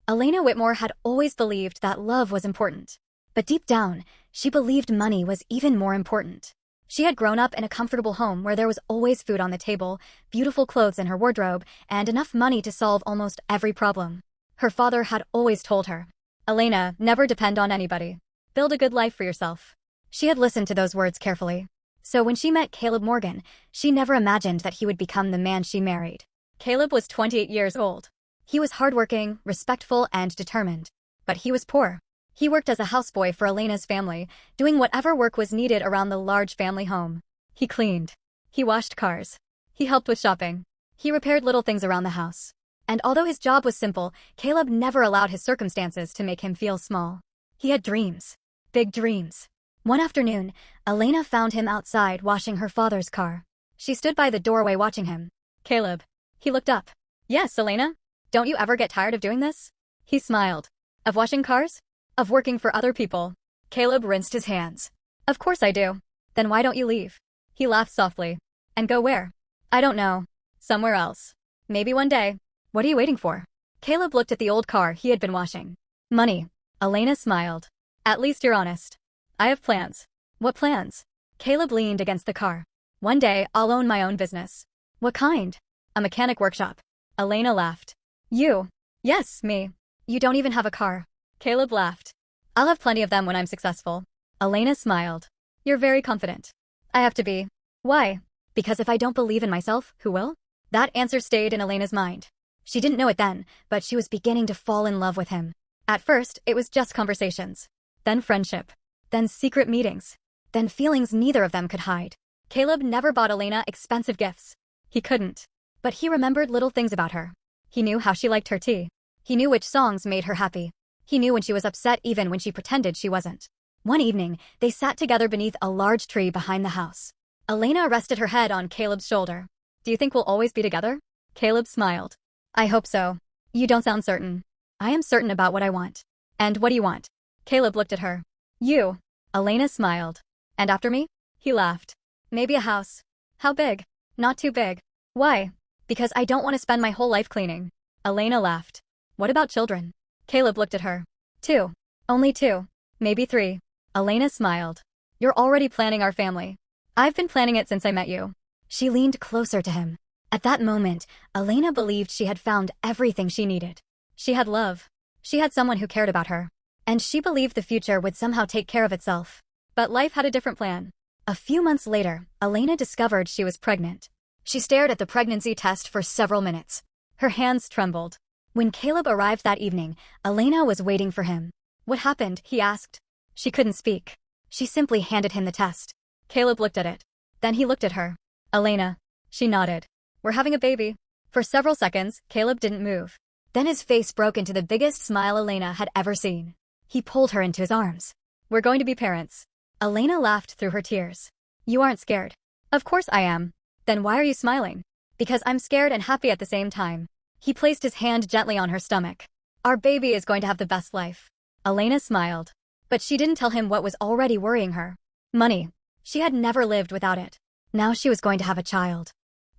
Elena Whitmore had always believed that love was important. But deep down, she believed money was even more important. She had grown up in a comfortable home where there was always food on the table, beautiful clothes in her wardrobe, and enough money to solve almost every problem. Her father had always told her, "Elena, never depend on anybody. Build a good life for yourself." She had listened to those words carefully. So when she met Caleb Morgan, she never imagined that he would become the man she married. Caleb was 28 years old. He was hardworking, respectful, and determined. But he was poor. He worked as a houseboy for Elena's family, doing whatever work was needed around the large family home. He cleaned. He washed cars. He helped with shopping. He repaired little things around the house. And although his job was simple, Caleb never allowed his circumstances to make him feel small. He had dreams. Big dreams. One afternoon, Elena found him outside washing her father's car. She stood by the doorway watching him. "Caleb." He looked up. "Yes, Elena? Don't you ever get tired of doing this?" He smiled. "Of washing cars? Of working for other people?" Caleb rinsed his hands. "Of course I do. Then why don't you leave?" He laughed softly. "And go where?" "I don't know. Somewhere else. Maybe one day." "What are you waiting for?" Caleb looked at the old car he had been washing. "Money." Elena smiled. "At least you're honest." "I have plans." "What plans?" Caleb leaned against the car. "One day, I'll own my own business." "What kind?" "A mechanic workshop." Elena laughed. "You?" "Yes, me. You don't even have a car." Caleb laughed. "I'll have plenty of them when I'm successful." Elena smiled. "You're very confident." "I have to be." "Why?" "Because if I don't believe in myself, who will?" That answer stayed in Elena's mind. She didn't know it then, but she was beginning to fall in love with him. At first, it was just conversations. Then friendship. Then secret meetings. Then feelings neither of them could hide. Caleb never bought Elena expensive gifts. He couldn't. But he remembered little things about her. He knew how she liked her tea. He knew which songs made her happy. He knew when she was upset even when she pretended she wasn't. One evening, they sat together beneath a large tree behind the house. Elena rested her head on Caleb's shoulder. "Do you think we'll always be together?" Caleb smiled. "I hope so." "You don't sound certain." "I am certain about what I want." "And what do you want?" Caleb looked at her. "You." Elena smiled. "And after me?" He laughed. "Maybe a house." "How big?" "Not too big." "Why?" "Because I don't want to spend my whole life cleaning." Elena laughed. "What about children?" Caleb looked at her. "2. Only 2. Maybe 3. Elena smiled. "You're already planning our family." "I've been planning it since I met you." She leaned closer to him. At that moment, Elena believed she had found everything she needed. She had love. She had someone who cared about her. And she believed the future would somehow take care of itself. But life had a different plan. A few months later, Elena discovered she was pregnant. She stared at the pregnancy test for several minutes. Her hands trembled. When Caleb arrived that evening, Elena was waiting for him. "What happened?" he asked. She couldn't speak. She simply handed him the test. Caleb looked at it. Then he looked at her. "Elena." She nodded. "We're having a baby." For several seconds, Caleb didn't move. Then his face broke into the biggest smile Elena had ever seen. He pulled her into his arms. "We're going to be parents." Elena laughed through her tears. "You aren't scared." "Of course I am." "Then why are you smiling?" "Because I'm scared and happy at the same time." He placed his hand gently on her stomach. "Our baby is going to have the best life." Elena smiled. But she didn't tell him what was already worrying her. Money. She had never lived without it. Now she was going to have a child.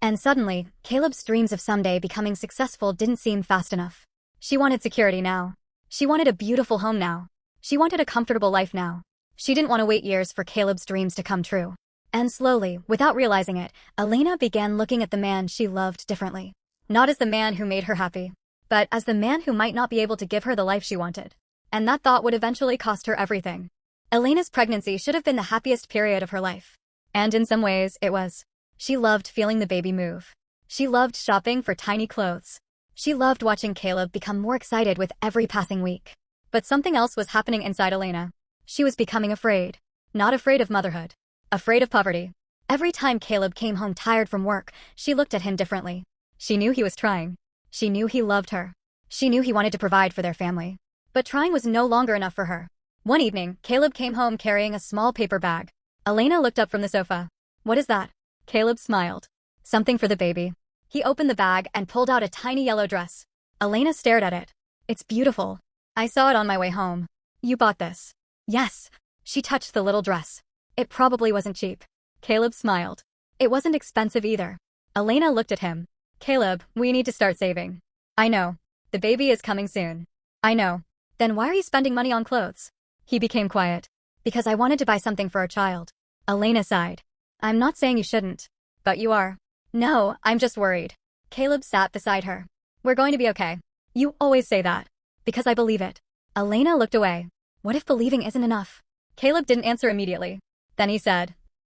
And suddenly, Caleb's dreams of someday becoming successful didn't seem fast enough. She wanted security now. She wanted a beautiful home now. She wanted a comfortable life now. She didn't want to wait years for Caleb's dreams to come true. And slowly, without realizing it, Elena began looking at the man she loved differently. Not as the man who made her happy, but as the man who might not be able to give her the life she wanted. And that thought would eventually cost her everything. Elena's pregnancy should have been the happiest period of her life. And in some ways, it was. She loved feeling the baby move. She loved shopping for tiny clothes. She loved watching Caleb become more excited with every passing week. But something else was happening inside Elena. She was becoming afraid. Not afraid of motherhood. Afraid of poverty. Every time Caleb came home tired from work, she looked at him differently. She knew he was trying. She knew he loved her. She knew he wanted to provide for their family. But trying was no longer enough for her. One evening, Caleb came home carrying a small paper bag. Elena looked up from the sofa. "What is that?" Caleb smiled. "Something for the baby." He opened the bag and pulled out a tiny yellow dress. Elena stared at it. "It's beautiful. I saw it on my way home." "You bought this?" "Yes." She touched the little dress. "It probably wasn't cheap." Caleb smiled. "It wasn't expensive either." Elena looked at him. "Caleb, we need to start saving." "I know. The baby is coming soon." I know. Then why are you spending money on clothes? He became quiet. Because I wanted to buy something for our child. Elena sighed. I'm not saying you shouldn't. But you are. No, I'm just worried. Caleb sat beside her. We're going to be okay. You always say that. Because I believe it. Elena looked away. What if believing isn't enough? Caleb didn't answer immediately. Then he said,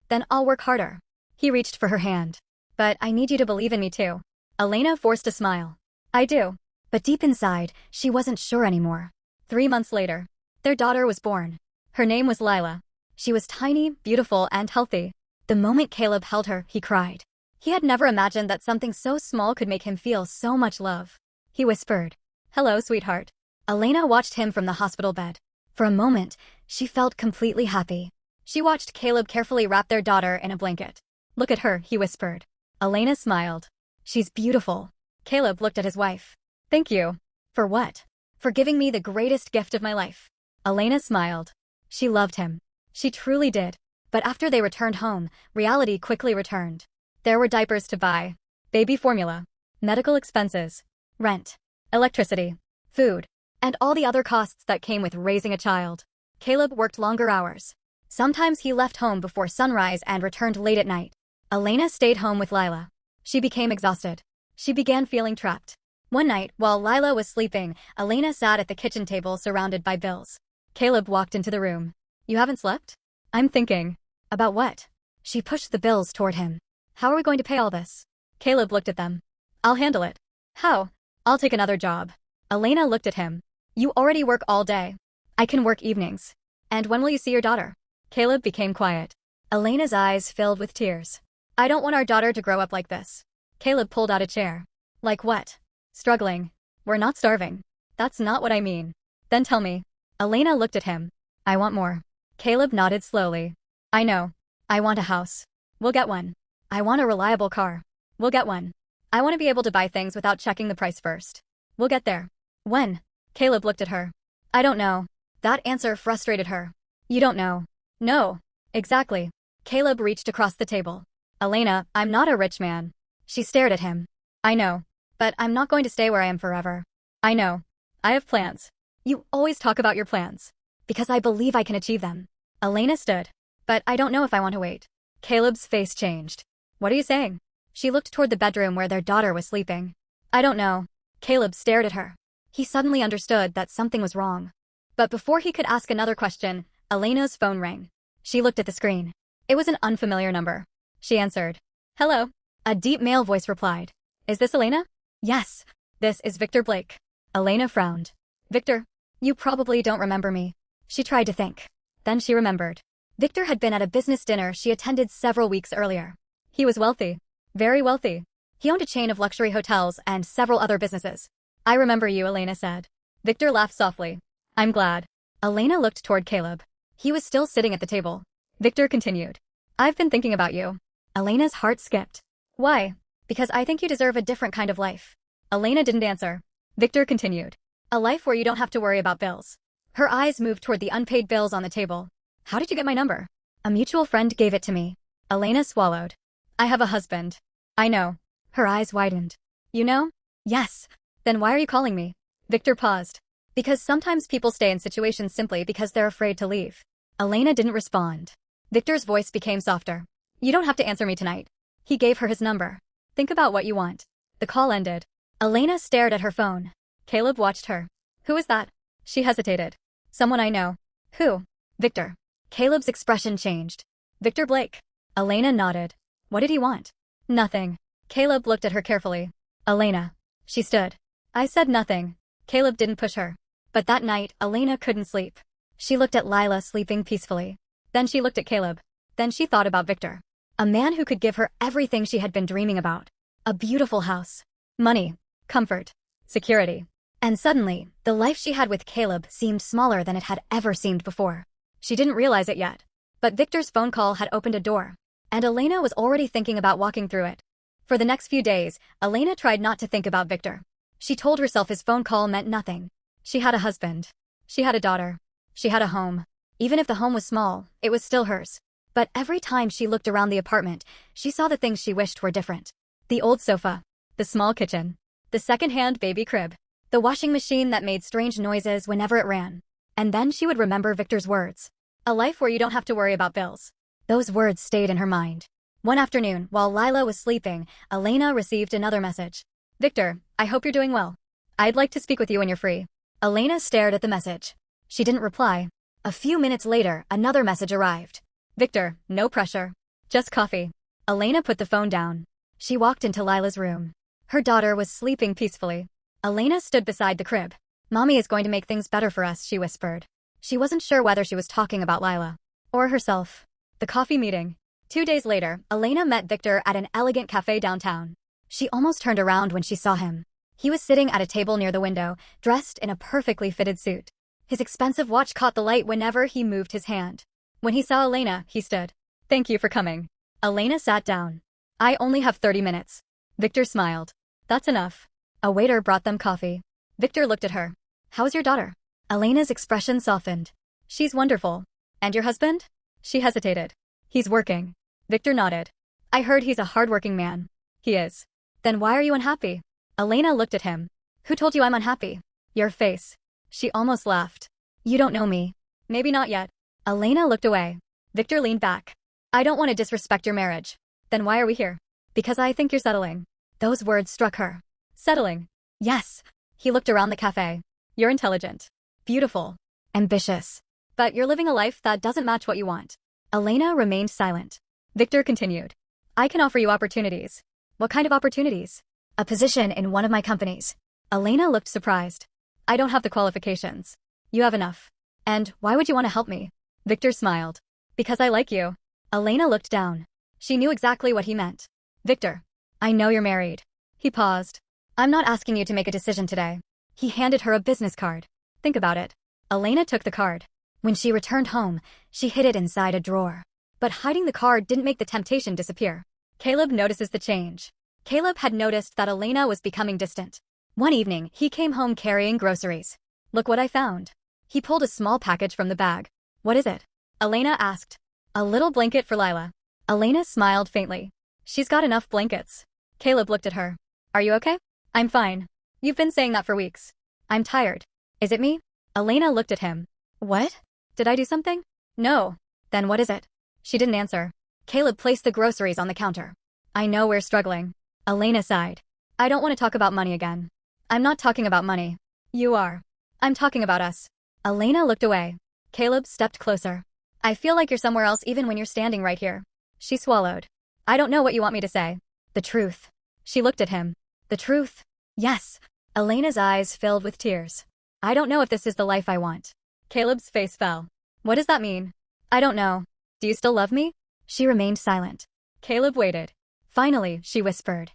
then I'll work harder. He reached for her hand. But I need you to believe in me too. Elena forced a smile. I do. But deep inside, she wasn't sure anymore. 3 months later, their daughter was born. Her name was Lila. She was tiny, beautiful, and healthy. The moment Caleb held her, he cried. He had never imagined that something so small could make him feel so much love. He whispered, hello, sweetheart. Elena watched him from the hospital bed. For a moment, she felt completely happy. She watched Caleb carefully wrap their daughter in a blanket. Look at her, he whispered. Elena smiled. She's beautiful. Caleb looked at his wife. Thank you. For what? For giving me the greatest gift of my life. Elena smiled. She loved him. She truly did. But after they returned home, reality quickly returned. There were diapers to buy, baby formula, medical expenses, rent, electricity, food, and all the other costs that came with raising a child. Caleb worked longer hours. Sometimes he left home before sunrise and returned late at night. Elena stayed home with Lila. She became exhausted. She began feeling trapped. One night, while Lila was sleeping, Elena sat at the kitchen table surrounded by bills. Caleb walked into the room. You haven't slept? I'm thinking. About what? She pushed the bills toward him. How are we going to pay all this? Caleb looked at them. I'll handle it. How? I'll take another job. Elena looked at him. You already work all day. I can work evenings. And when will you see your daughter? Caleb became quiet. Elena's eyes filled with tears. I don't want our daughter to grow up like this. Caleb pulled out a chair. Like what? Struggling. We're not starving. That's not what I mean. Then tell me. Elena looked at him. I want more. Caleb nodded slowly. I know. I want a house. We'll get one. I want a reliable car. We'll get one. I want to be able to buy things without checking the price first. We'll get there. When? Caleb looked at her. I don't know. That answer frustrated her. You don't know. No. Exactly. Caleb reached across the table. Elena, I'm not a rich man. She stared at him. I know. But I'm not going to stay where I am forever. I know. I have plans. You always talk about your plans. Because I believe I can achieve them. Elena stood. But I don't know if I want to wait. Caleb's face changed. What are you saying? She looked toward the bedroom where their daughter was sleeping. I don't know. Caleb stared at her. He suddenly understood that something was wrong. But before he could ask another question, Elena's phone rang. She looked at the screen. It was an unfamiliar number. She answered. Hello. A deep male voice replied. Is this Elena? Yes. This is Victor Blake. Elena frowned. Victor, you probably don't remember me. She tried to think. Then she remembered. Victor had been at a business dinner she attended several weeks earlier. He was wealthy. Very wealthy. He owned a chain of luxury hotels and several other businesses. I remember you, Elena said. Victor laughed softly. I'm glad. Elena looked toward Caleb. He was still sitting at the table. Victor continued. I've been thinking about you. Elena's heart skipped. Why? Because I think you deserve a different kind of life. Elena didn't answer. Victor continued. A life where you don't have to worry about bills. Her eyes moved toward the unpaid bills on the table. How did you get my number? A mutual friend gave it to me. Elena swallowed. I have a husband. I know. Her eyes widened. You know? Yes. Then why are you calling me? Victor paused. Because sometimes people stay in situations simply because they're afraid to leave. Elena didn't respond. Victor's voice became softer. You don't have to answer me tonight. He gave her his number. Think about what you want. The call ended. Elena stared at her phone. Caleb watched her. Who is that? She hesitated. Someone I know. Who? Victor. Caleb's expression changed. Victor Blake. Elena nodded. What did he want? Nothing. Caleb looked at her carefully. Elena. She stood. I said nothing. Caleb didn't push her. But that night, Elena couldn't sleep. She looked at Lila sleeping peacefully. Then she looked at Caleb. Then she thought about Victor. A man who could give her everything she had been dreaming about. A beautiful house. Money. Comfort. Security. And suddenly, the life she had with Caleb seemed smaller than it had ever seemed before. She didn't realize it yet. But Victor's phone call had opened a door. And Elena was already thinking about walking through it. For the next few days, Elena tried not to think about Victor. She told herself his phone call meant nothing. She had a husband. She had a daughter. She had a home. Even if the home was small, it was still hers. But every time she looked around the apartment, she saw the things she wished were different. The old sofa. The small kitchen. The second-hand baby crib. The washing machine that made strange noises whenever it ran. And then she would remember Victor's words. A life where you don't have to worry about bills. Those words stayed in her mind. One afternoon, while Lila was sleeping, Elena received another message. Victor, I hope you're doing well. I'd like to speak with you when you're free. Elena stared at the message. She didn't reply. A few minutes later, another message arrived. Victor, no pressure. Just coffee. Elena put the phone down. She walked into Lila's room. Her daughter was sleeping peacefully. Elena stood beside the crib. Mommy is going to make things better for us, she whispered. She wasn't sure whether she was talking about Lila or herself. The coffee meeting. 2 days later, Elena met Victor at an elegant cafe downtown. She almost turned around when she saw him. He was sitting at a table near the window, dressed in a perfectly fitted suit. His expensive watch caught the light whenever he moved his hand. When he saw Elena, he stood. Thank you for coming. Elena sat down. I only have 30 minutes. Victor smiled. That's enough. A waiter brought them coffee. Victor looked at her. How's your daughter? Elena's expression softened. She's wonderful. And your husband? She hesitated. He's working. Victor nodded. I heard he's a hardworking man. He is. Then why are you unhappy? Elena looked at him. Who told you I'm unhappy? Your face. She almost laughed. You don't know me. Maybe not yet. Elena looked away. Victor leaned back. I don't want to disrespect your marriage. Then why are we here? Because I think you're settling. Those words struck her. Settling. Yes. He looked around the cafe. You're intelligent. Beautiful. Ambitious. But you're living a life that doesn't match what you want. Elena remained silent. Victor continued. I can offer you opportunities. What kind of opportunities? A position in one of my companies. Elena looked surprised. I don't have the qualifications. You have enough. And why would you want to help me? Victor smiled. Because I like you. Elena looked down. She knew exactly what he meant. Victor, I know you're married. He paused. I'm not asking you to make a decision today. He handed her a business card. Think about it. Elena took the card. When she returned home, she hid it inside a drawer. But hiding the card didn't make the temptation disappear. Caleb notices the change. Caleb had noticed that Elena was becoming distant. One evening, he came home carrying groceries. Look what I found. He pulled a small package from the bag. What is it? Elena asked. A little blanket for Lila. Elena smiled faintly. She's got enough blankets. Caleb looked at her. Are you okay? I'm fine. You've been saying that for weeks. I'm tired. Is it me? Elena looked at him. What? Did I do something? No. Then what is it? She didn't answer. Caleb placed the groceries on the counter. I know we're struggling. Elena sighed. I don't want to talk about money again. I'm not talking about money. You are. I'm talking about us. Elena looked away. Caleb stepped closer. I feel like you're somewhere else even when you're standing right here. She swallowed. I don't know what you want me to say. The truth. She looked at him. The truth? Yes. Elena's eyes filled with tears. I don't know if this is the life I want. Caleb's face fell. What does that mean? I don't know. Do you still love me? She remained silent. Caleb waited. Finally, she whispered.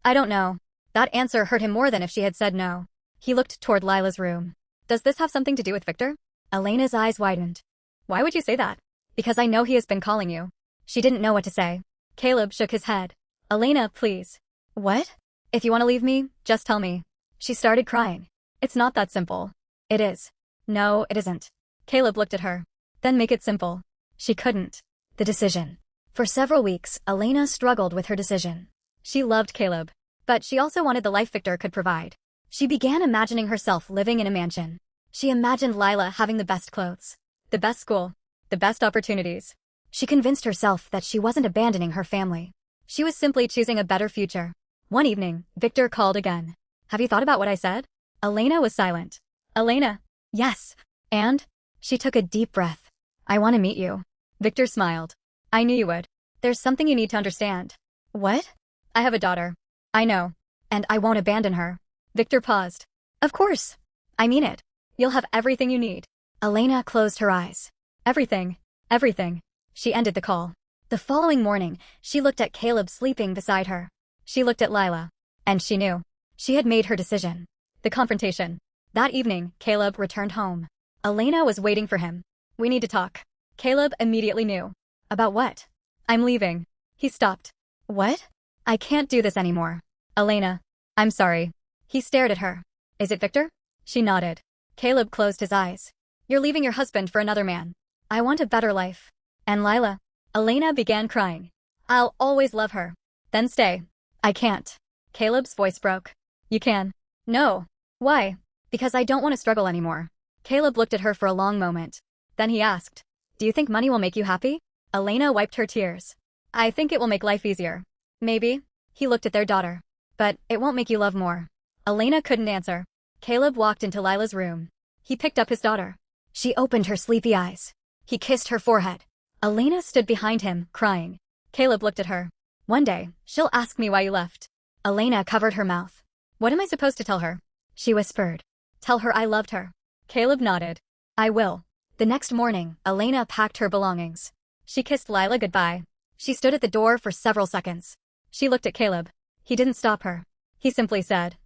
I don't know. That answer hurt him more than if she had said no. He looked toward Lila's room. Does this have something to do with Victor? Elena's eyes widened. Why would you say that? Because I know he has been calling you. She didn't know what to say. Caleb shook his head. Elena, please. What? If you want to leave me, just tell me. She started crying. It's not that simple. It is. No, it isn't. Caleb looked at her. Then make it simple. She couldn't. The decision. For several weeks, Elena struggled with her decision. She loved Caleb. But she also wanted the life Victor could provide. She began imagining herself living in a mansion. She imagined Lila having the best clothes, the best school, the best opportunities. She convinced herself that she wasn't abandoning her family. She was simply choosing a better future. One evening, Victor called again. Have you thought about what I said? Elena was silent. Elena. Yes. And? She took a deep breath. I want to meet you. Victor smiled. I knew you would. There's something you need to understand. What? I have a daughter. I know. And I won't abandon her. Victor paused. Of course. I mean it. You'll have everything you need. Elena closed her eyes. Everything. Everything. She ended the call. The following morning, she looked at Caleb sleeping beside her. She looked at Lila. And she knew. She had made her decision. The confrontation. That evening, Caleb returned home. Elena was waiting for him. We need to talk. Caleb immediately knew. About what? I'm leaving. He stopped. What? I can't do this anymore. Elena. I'm sorry. He stared at her. Is it Victor? She nodded. Caleb closed his eyes. You're leaving your husband for another man. I want a better life. And Lila? Elena began crying. I'll always love her. Then stay. I can't. Caleb's voice broke. You can. No. Why? Because I don't want to struggle anymore. Caleb looked at her for a long moment. Then he asked, do you think money will make you happy? Elena wiped her tears. I think it will make life easier. Maybe. He looked at their daughter. But it won't make you love more. Elena couldn't answer. Caleb walked into Lila's room. He picked up his daughter. She opened her sleepy eyes. He kissed her forehead. Elena stood behind him, crying. Caleb looked at her. One day, she'll ask me why you left. Elena covered her mouth. What am I supposed to tell her? She whispered. Tell her I loved her. Caleb nodded. I will. The next morning, Elena packed her belongings. She kissed Lila goodbye. She stood at the door for several seconds. She looked at Caleb. He didn't stop her. He simply said,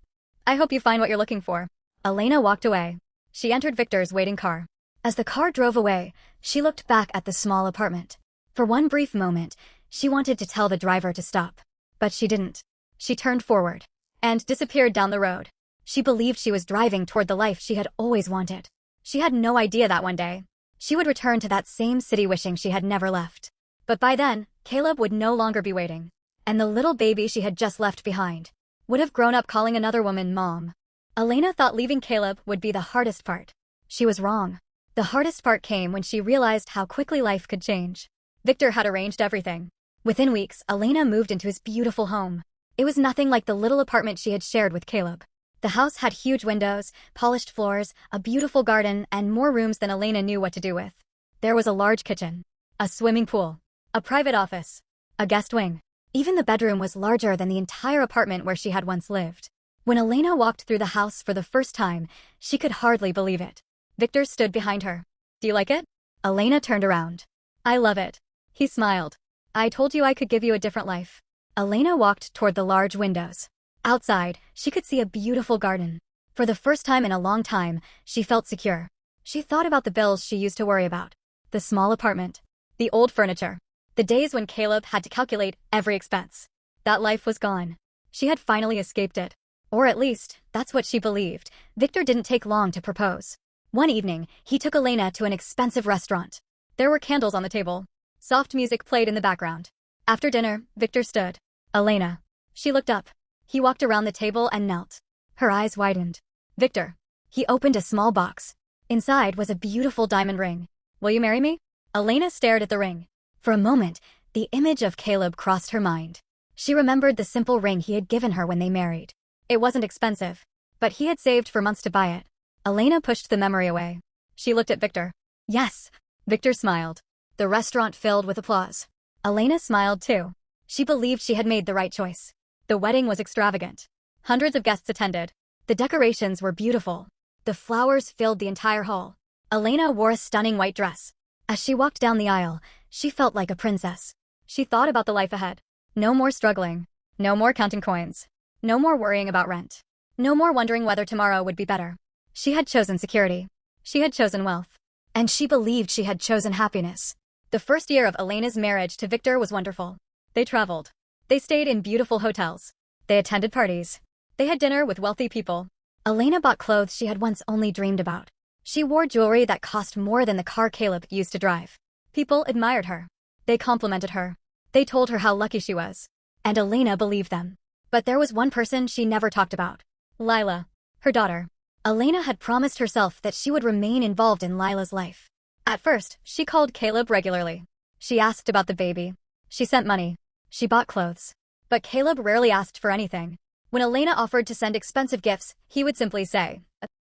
I hope you find what you're looking for. Elena walked away. She entered Victor's waiting car. As the car drove away, she looked back at the small apartment. For one brief moment, she wanted to tell the driver to stop. But she didn't. She turned forward and disappeared down the road. She believed she was driving toward the life she had always wanted. She had no idea that one day, she would return to that same city wishing she had never left. But by then, Caleb would no longer be waiting. And the little baby she had just left behind would have grown up calling another woman mom. Elena thought leaving Caleb would be the hardest part. She was wrong. The hardest part came when she realized how quickly life could change. Victor had arranged everything. Within weeks, Elena moved into his beautiful home. It was nothing like the little apartment she had shared with Caleb. The house had huge windows, polished floors, a beautiful garden, and more rooms than Elena knew what to do with. There was a large kitchen, a swimming pool, a private office, a guest wing. Even the bedroom was larger than the entire apartment where she had once lived. When Elena walked through the house for the first time, she could hardly believe it. Victor stood behind her. Do you like it? Elena turned around. I love it. He smiled. I told you I could give you a different life. Elena walked toward the large windows. Outside, she could see a beautiful garden. For the first time in a long time, she felt secure. She thought about the bills she used to worry about. The small apartment. The old furniture. The days when Caleb had to calculate every expense. That life was gone. She had finally escaped it. Or at least, that's what she believed. Victor didn't take long to propose. One evening, he took Elena to an expensive restaurant. There were candles on the table. Soft music played in the background. After dinner, Victor stood. Elena. She looked up. He walked around the table and knelt. Her eyes widened. Victor. He opened a small box. Inside was a beautiful diamond ring. Will you marry me? Elena stared at the ring. For a moment, the image of Caleb crossed her mind. She remembered the simple ring he had given her when they married. It wasn't expensive, but he had saved for months to buy it. Elena pushed the memory away. She looked at Victor. Yes. Victor smiled. The restaurant filled with applause. Elena smiled too. She believed she had made the right choice. The wedding was extravagant. Hundreds of guests attended. The decorations were beautiful. The flowers filled the entire hall. Elena wore a stunning white dress. As she walked down the aisle, she felt like a princess. She thought about the life ahead. No more struggling. No more counting coins. No more worrying about rent. No more wondering whether tomorrow would be better. She had chosen security. She had chosen wealth. And she believed she had chosen happiness. The first year of Elena's marriage to Victor was wonderful. They traveled. They stayed in beautiful hotels. They attended parties. They had dinner with wealthy people. Elena bought clothes she had once only dreamed about. She wore jewelry that cost more than the car Caleb used to drive. People admired her. They complimented her. They told her how lucky she was. And Elena believed them. But there was one person she never talked about. Lila. Her daughter. Elena had promised herself that she would remain involved in Lila's life. At first, she called Caleb regularly. She asked about the baby. She sent money. She bought clothes. But Caleb rarely asked for anything. When Elena offered to send expensive gifts, he would simply say,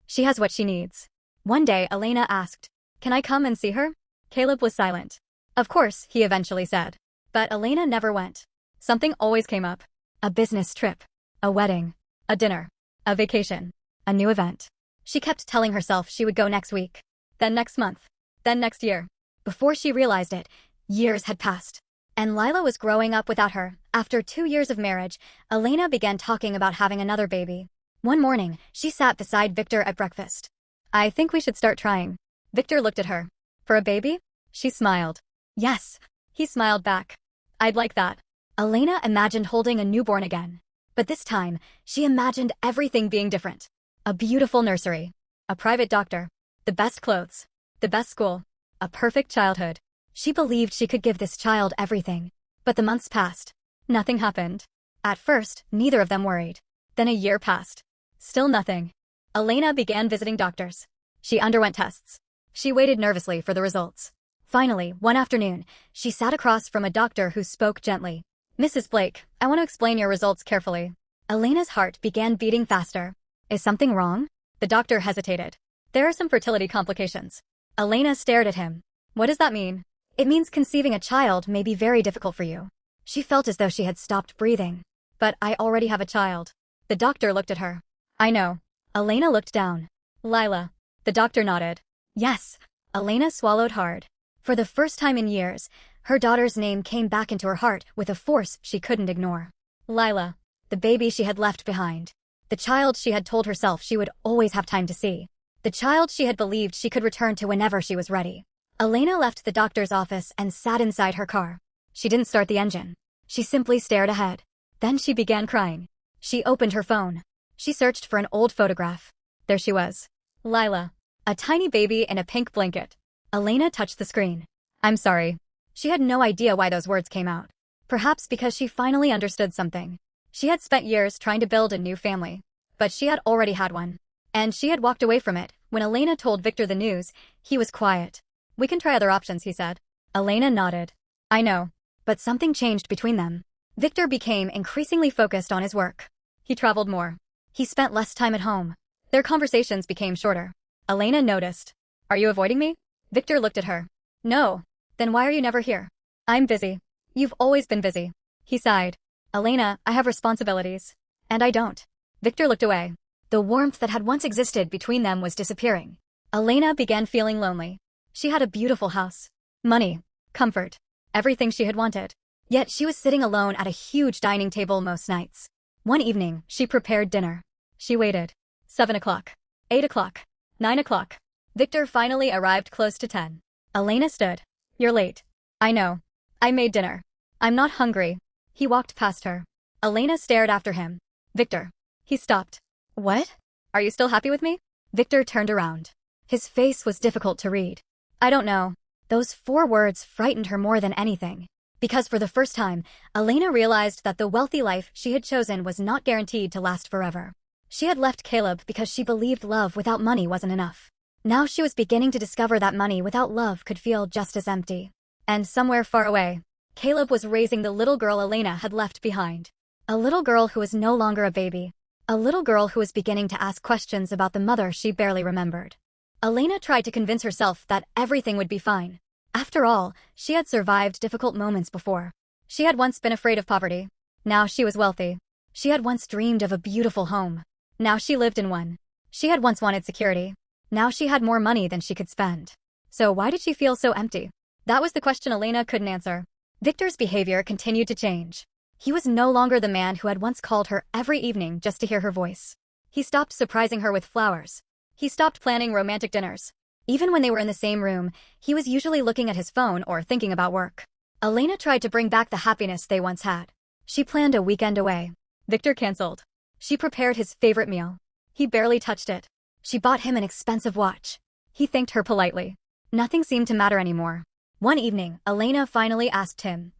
she has what she needs. One day, Elena asked, can I come and see her? Caleb was silent. Of course, he eventually said. But Elena never went. Something always came up. A business trip. A wedding. A dinner. A vacation. A new event. She kept telling herself she would go next week. Then next month. Then next year. Before she realized it, years had passed. And Lila was growing up without her. After 2 years of marriage, Elena began talking about having another baby. One morning, she sat beside Victor at breakfast. I think we should start trying. Victor looked at her. For a baby? She smiled. Yes. He smiled back. I'd like that. Elena imagined holding a newborn again. But this time, she imagined everything being different. A beautiful nursery. A private doctor. The best clothes. The best school. A perfect childhood. She believed she could give this child everything. But the months passed. Nothing happened. At first, neither of them worried. Then a year passed. Still nothing. Elena began visiting doctors. She underwent tests. She waited nervously for the results. Finally, one afternoon, she sat across from a doctor who spoke gently. "Mrs. Blake, I want to explain your results carefully." Elena's heart began beating faster. "Is something wrong?" The doctor hesitated. "There are some fertility complications." Elena stared at him. "What does that mean?" "It means conceiving a child may be very difficult for you." She felt as though she had stopped breathing. "But I already have a child." The doctor looked at her. "I know." Elena looked down. "Lila." The doctor nodded. "Yes." Elena swallowed hard. For the first time in years, her daughter's name came back into her heart with a force she couldn't ignore. Lila. The baby she had left behind. The child she had told herself she would always have time to see. The child she had believed she could return to whenever she was ready. Elena left the doctor's office and sat inside her car. She didn't start the engine. She simply stared ahead. Then she began crying. She opened her phone. She searched for an old photograph. There she was. Lila. A tiny baby in a pink blanket. Elena touched the screen. "I'm sorry." She had no idea why those words came out. Perhaps because she finally understood something. She had spent years trying to build a new family. But she had already had one. And she had walked away from it. When Elena told Victor the news, he was quiet. "We can try other options," he said. Elena nodded. "I know." But something changed between them. Victor became increasingly focused on his work. He traveled more. He spent less time at home. Their conversations became shorter. Elena noticed. "Are you avoiding me?" Victor looked at her. "No." "Then why are you never here?" "I'm busy." "You've always been busy." He sighed. "Elena, I have responsibilities." "And I don't." Victor looked away. The warmth that had once existed between them was disappearing. Elena began feeling lonely. She had a beautiful house. Money. Comfort. Everything she had wanted. Yet she was sitting alone at a huge dining table most nights. One evening, she prepared dinner. She waited. 7 o'clock. 8 o'clock. 9 o'clock. Victor finally arrived close to 10. Elena stood. "You're late." "I know. I made dinner." "I'm not hungry." He walked past her. Elena stared after him. "Victor." He stopped. "What? Are you still happy with me?" Victor turned around. His face was difficult to read. "I don't know." Those 4 words frightened her more than anything. Because for the first time, Elena realized that the wealthy life she had chosen was not guaranteed to last forever. She had left Caleb because she believed love without money wasn't enough. Now she was beginning to discover that money without love could feel just as empty. And somewhere far away, Caleb was raising the little girl Elena had left behind. A little girl who was no longer a baby. A little girl who was beginning to ask questions about the mother she barely remembered. Elena tried to convince herself that everything would be fine. After all, she had survived difficult moments before. She had once been afraid of poverty. Now she was wealthy. She had once dreamed of a beautiful home. Now she lived in one. She had once wanted security. Now she had more money than she could spend. So why did she feel so empty? That was the question Elena couldn't answer. Victor's behavior continued to change. He was no longer the man who had once called her every evening just to hear her voice. He stopped surprising her with flowers. He stopped planning romantic dinners. Even when they were in the same room, he was usually looking at his phone or thinking about work. Elena tried to bring back the happiness they once had. She planned a weekend away. Victor canceled. She prepared his favorite meal. He barely touched it. She bought him an expensive watch. He thanked her politely. Nothing seemed to matter anymore. One evening, Elena finally asked him,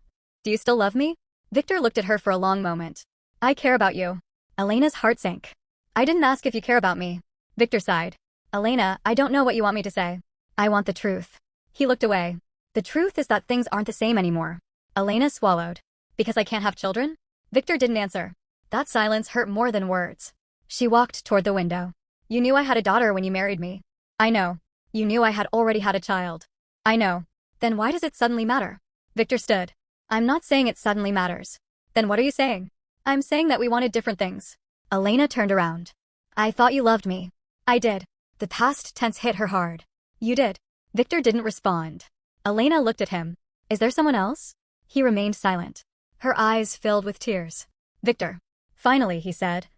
"Do you still love me?" Victor looked at her for a long moment. "I care about you." Elena's heart sank. "I didn't ask if you care about me." Victor sighed. "Elena, I don't know what you want me to say." "I want the truth." He looked away. "The truth is that things aren't the same anymore." Elena swallowed. "Because I can't have children?" Victor didn't answer. That silence hurt more than words. She walked toward the window. "You knew I had a daughter when you married me." "I know." "You knew I had already had a child." "I know." "Then why does it suddenly matter?" Victor stood. "I'm not saying it suddenly matters." "Then what are you saying?" "I'm saying that we wanted different things." Elena turned around. "I thought you loved me." "I did." The past tense hit her hard. "You did." Victor didn't respond. Elena looked at him. "Is there someone else?" He remained silent. Her eyes filled with tears. "Victor." Finally, he said.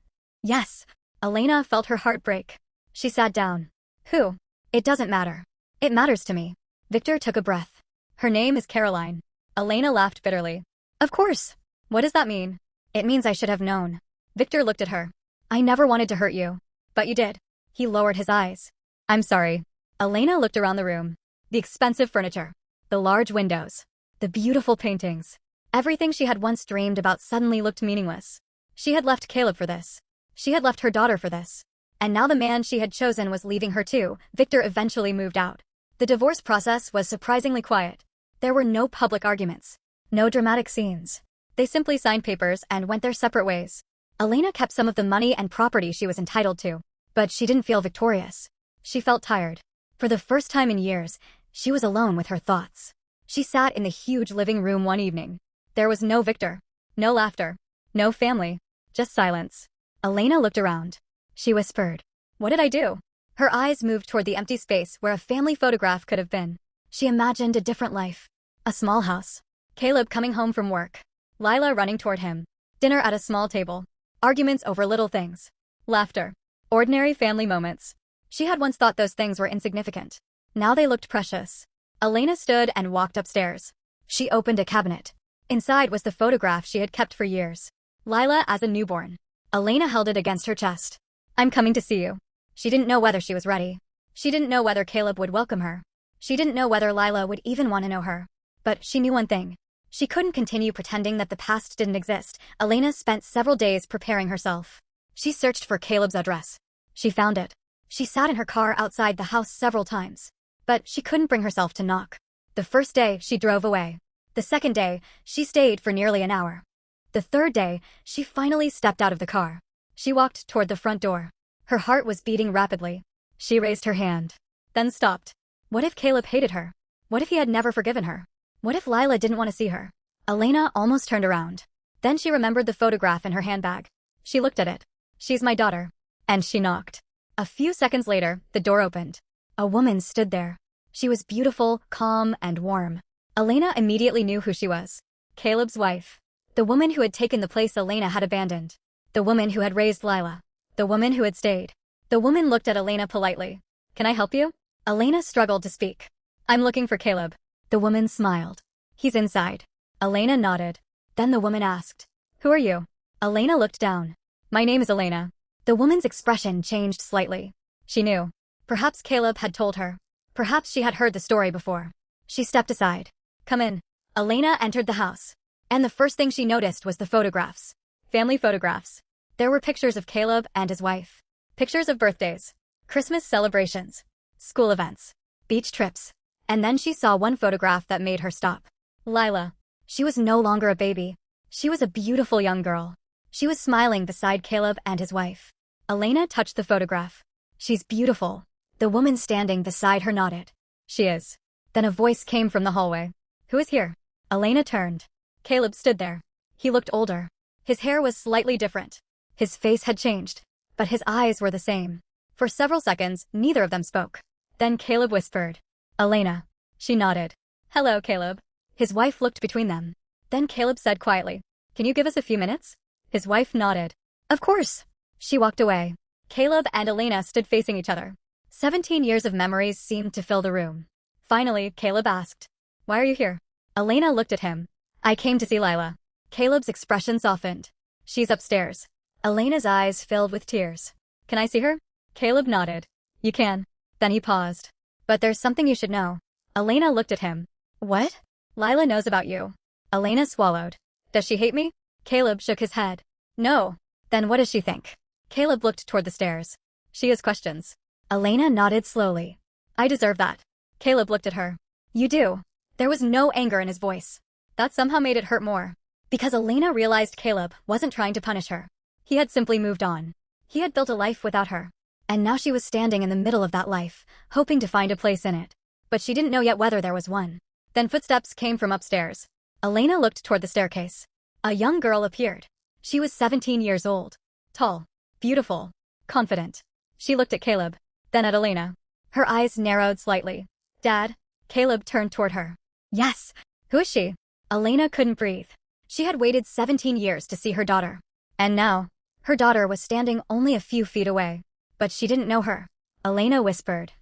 "Yes." Elena felt her heart break. She sat down. "Who?" "It doesn't matter." "It matters to me." Victor took a breath. "Her name is Caroline." Elena laughed bitterly. "Of course." "What does that mean?" "It means I should have known." Victor looked at her. "I never wanted to hurt you." "But you did." He lowered his eyes. "I'm sorry." Elena looked around the room. The expensive furniture. The large windows. The beautiful paintings. Everything she had once dreamed about suddenly looked meaningless. She had left Caleb for this. She had left her daughter for this. And now the man she had chosen was leaving her too. Victor eventually moved out. The divorce process was surprisingly quiet. There were no public arguments. No dramatic scenes. They simply signed papers and went their separate ways. Elena kept some of the money and property she was entitled to. But she didn't feel victorious. She felt tired. For the first time in years, she was alone with her thoughts. She sat in the huge living room one evening. There was no Victor. No laughter. No family. Just silence. Elena looked around. She whispered, "What did I do?" Her eyes moved toward the empty space where a family photograph could have been. She imagined a different life. A small house. Caleb coming home from work. Lila running toward him. Dinner at a small table. Arguments over little things. Laughter. Ordinary family moments. She had once thought those things were insignificant. Now they looked precious. Elena stood and walked upstairs. She opened a cabinet. Inside was the photograph she had kept for years. Lila as a newborn. Elena held it against her chest. "I'm coming to see you." She didn't know whether she was ready. She didn't know whether Caleb would welcome her. She didn't know whether Lila would even want to know her. But she knew one thing. She couldn't continue pretending that the past didn't exist. Elena spent several days preparing herself. She searched for Caleb's address. She found it. She sat in her car outside the house several times. But she couldn't bring herself to knock. The first day, she drove away. The second day, she stayed for nearly an hour. The third day, she finally stepped out of the car. She walked toward the front door. Her heart was beating rapidly. She raised her hand. Then stopped. What if Caleb hated her? What if he had never forgiven her? What if Lila didn't want to see her? Elena almost turned around. Then she remembered the photograph in her handbag. She looked at it. "She's my daughter." And she knocked. A few seconds later, the door opened. A woman stood there. She was beautiful, calm, and warm. Elena immediately knew who she was. Caleb's wife. The woman who had taken the place Elena had abandoned. The woman who had raised Lila. The woman who had stayed. The woman looked at Elena politely. "Can I help you?" Elena struggled to speak. "I'm looking for Caleb." The woman smiled. "He's inside." Elena nodded. Then the woman asked, "Who are you?" Elena looked down. "My name is Elena." The woman's expression changed slightly. She knew. Perhaps Caleb had told her. Perhaps she had heard the story before. She stepped aside. "Come in." Elena entered the house. And the first thing she noticed was the photographs. Family photographs. There were pictures of Caleb and his wife. Pictures of birthdays. Christmas celebrations. School events. Beach trips. And then she saw one photograph that made her stop. Lila. She was no longer a baby. She was a beautiful young girl. She was smiling beside Caleb and his wife. Elena touched the photograph. "She's beautiful." The woman standing beside her nodded. "She is." Then a voice came from the hallway. "Who is here?" Elena turned. Caleb stood there. He looked older. His hair was slightly different. His face had changed. But his eyes were the same. For several seconds, neither of them spoke. Then Caleb whispered, "Elena." She nodded. "Hello, Caleb." His wife looked between them. Then Caleb said quietly, "Can you give us a few minutes?" His wife nodded. "Of course." She walked away. Caleb and Elena stood facing each other. 17 years of memories seemed to fill the room. Finally, Caleb asked, "Why are you here?" Elena looked at him. "I came to see Lila." Caleb's expression softened. "She's upstairs." Elena's eyes filled with tears. "Can I see her?" Caleb nodded. "You can." Then he paused. "But there's something you should know." Elena looked at him. "What?" "Lila knows about you." Elena swallowed. "Does she hate me?" Caleb shook his head. "No." "Then what does she think?" Caleb looked toward the stairs. "She has questions." Elena nodded slowly. "I deserve that." Caleb looked at her. "You do." There was no anger in his voice. That somehow made it hurt more. Because Elena realized Caleb wasn't trying to punish her. He had simply moved on. He had built a life without her. And now she was standing in the middle of that life, hoping to find a place in it. But she didn't know yet whether there was one. Then footsteps came from upstairs. Elena looked toward the staircase. A young girl appeared. She was 17 years old. Tall. Beautiful. Confident. She looked at Caleb. Then at Elena. Her eyes narrowed slightly. "Dad?" Caleb turned toward her. "Yes." "Who is she?" Elena couldn't breathe. She had waited 17 years to see her daughter. And now, her daughter was standing only a few feet away. But she didn't know her. Elena whispered,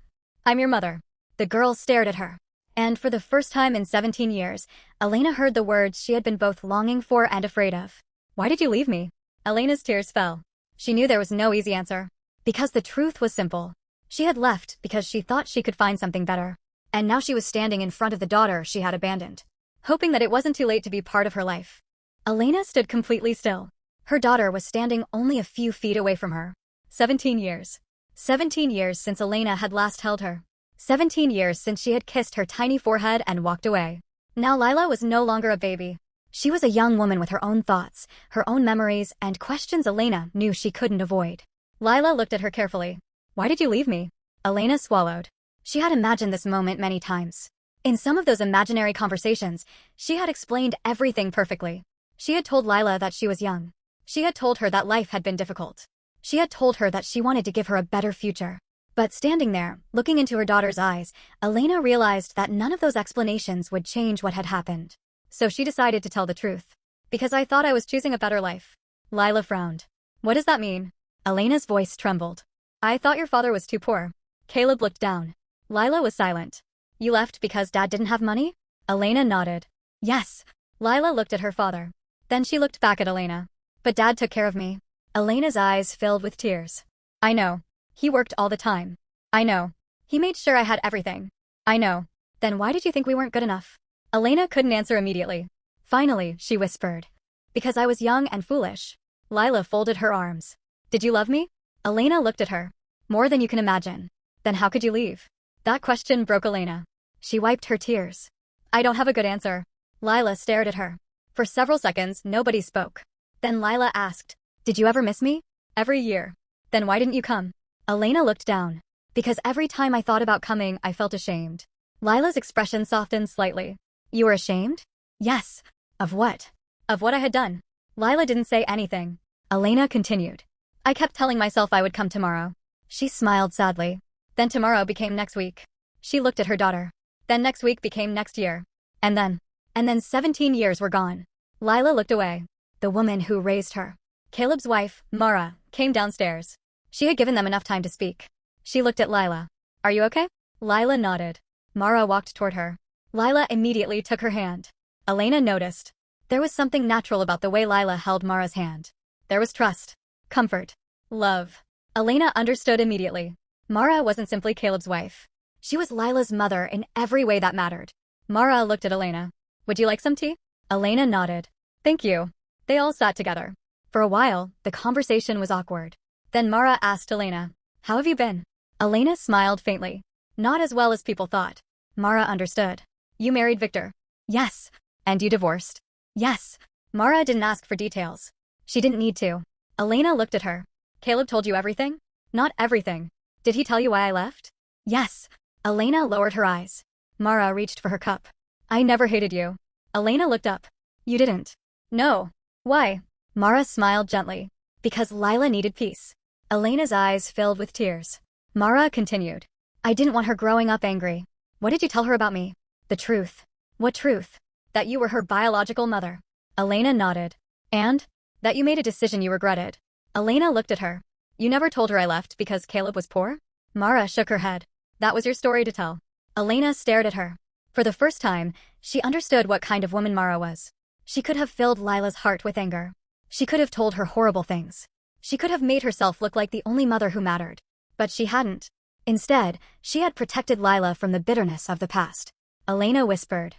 "I'm your mother." The girl stared at her. And for the first time in 17 years, Elena heard the words she had been both longing for and afraid of. "Why did you leave me?" Elena's tears fell. She knew there was no easy answer. Because the truth was simple. She had left because she thought she could find something better. And now she was standing in front of the daughter she had abandoned, hoping that it wasn't too late to be part of her life. Elena stood completely still. Her daughter was standing only a few feet away from her. 17 years. 17 years since Elena had last held her. 17 years since she had kissed her tiny forehead and walked away. Now Lila was no longer a baby. She was a young woman with her own thoughts, her own memories, and questions Elena knew she couldn't avoid. Lila looked at her carefully. Why did you leave me? Elena swallowed. She had imagined this moment many times. In some of those imaginary conversations, she had explained everything perfectly. She had told Lila that she was young. She had told her that life had been difficult. She had told her that she wanted to give her a better future. But standing there, looking into her daughter's eyes, Elena realized that none of those explanations would change what had happened. So she decided to tell the truth. Because I thought I was choosing a better life. Lila frowned. What does that mean? Elena's voice trembled. I thought your father was too poor. Caleb looked down. Lila was silent. You left because Dad didn't have money? Elena nodded. Yes. Lila looked at her father. Then she looked back at Elena. But Dad took care of me. Elena's eyes filled with tears. I know. He worked all the time. I know. He made sure I had everything. I know. Then why did you think we weren't good enough? Elena couldn't answer immediately. Finally, she whispered. Because I was young and foolish. Lila folded her arms. Did you love me? Elena looked at her. More than you can imagine. Then how could you leave? That question broke Elena. She wiped her tears. I don't have a good answer. Lila stared at her. For several seconds, nobody spoke. Then Lila asked, did you ever miss me? Every year. Then why didn't you come? Elena looked down. Because every time I thought about coming, I felt ashamed. Lila's expression softened slightly. You were ashamed? Yes. Of what? Of what I had done. Lila didn't say anything. Elena continued. I kept telling myself I would come tomorrow. She smiled sadly. Then tomorrow became next week. She looked at her daughter. Then next week became next year. And then 17 years were gone. Lila looked away. The woman who raised her, Caleb's wife, Mara, came downstairs. She had given them enough time to speak. She looked at Lila. Are you okay? Lila nodded. Mara walked toward her. Lila immediately took her hand. Elena noticed. There was something natural about the way Lila held Mara's hand. There was trust, comfort, love. Elena understood immediately. Mara wasn't simply Caleb's wife. She was Lila's mother in every way that mattered. Mara looked at Elena. Would you like some tea? Elena nodded. Thank you. They all sat together. For a while, the conversation was awkward. Then Mara asked Elena, how have you been? Elena smiled faintly. Not as well as people thought. Mara understood. You married Victor. Yes. And you divorced. Yes. Mara didn't ask for details. She didn't need to. Elena looked at her. Caleb told you everything? Not everything. Did he tell you why I left? Yes. Elena lowered her eyes. Mara reached for her cup. I never hated you. Elena looked up. You didn't. No. Why? Mara smiled gently. Because Lila needed peace. Elena's eyes filled with tears. Mara continued. I didn't want her growing up angry. What did you tell her about me? The truth. What truth? That you were her biological mother. Elena nodded. And? That you made a decision you regretted. Elena looked at her. You never told her I left because Caleb was poor? Mara shook her head. That was your story to tell. Elena stared at her. For the first time, she understood what kind of woman Mara was. She could have filled Lila's heart with anger. She could have told her horrible things. She could have made herself look like the only mother who mattered. But she hadn't. Instead, she had protected Lila from the bitterness of the past. Elena whispered.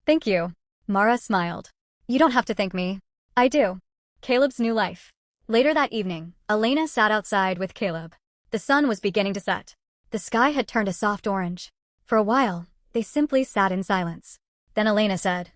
Thank you. Mara smiled. You don't have to thank me. I do. Caleb's new life. Later that evening, Elena sat outside with Caleb. The sun was beginning to set. The sky had turned a soft orange. For a while, they simply sat in silence. Then Elena said,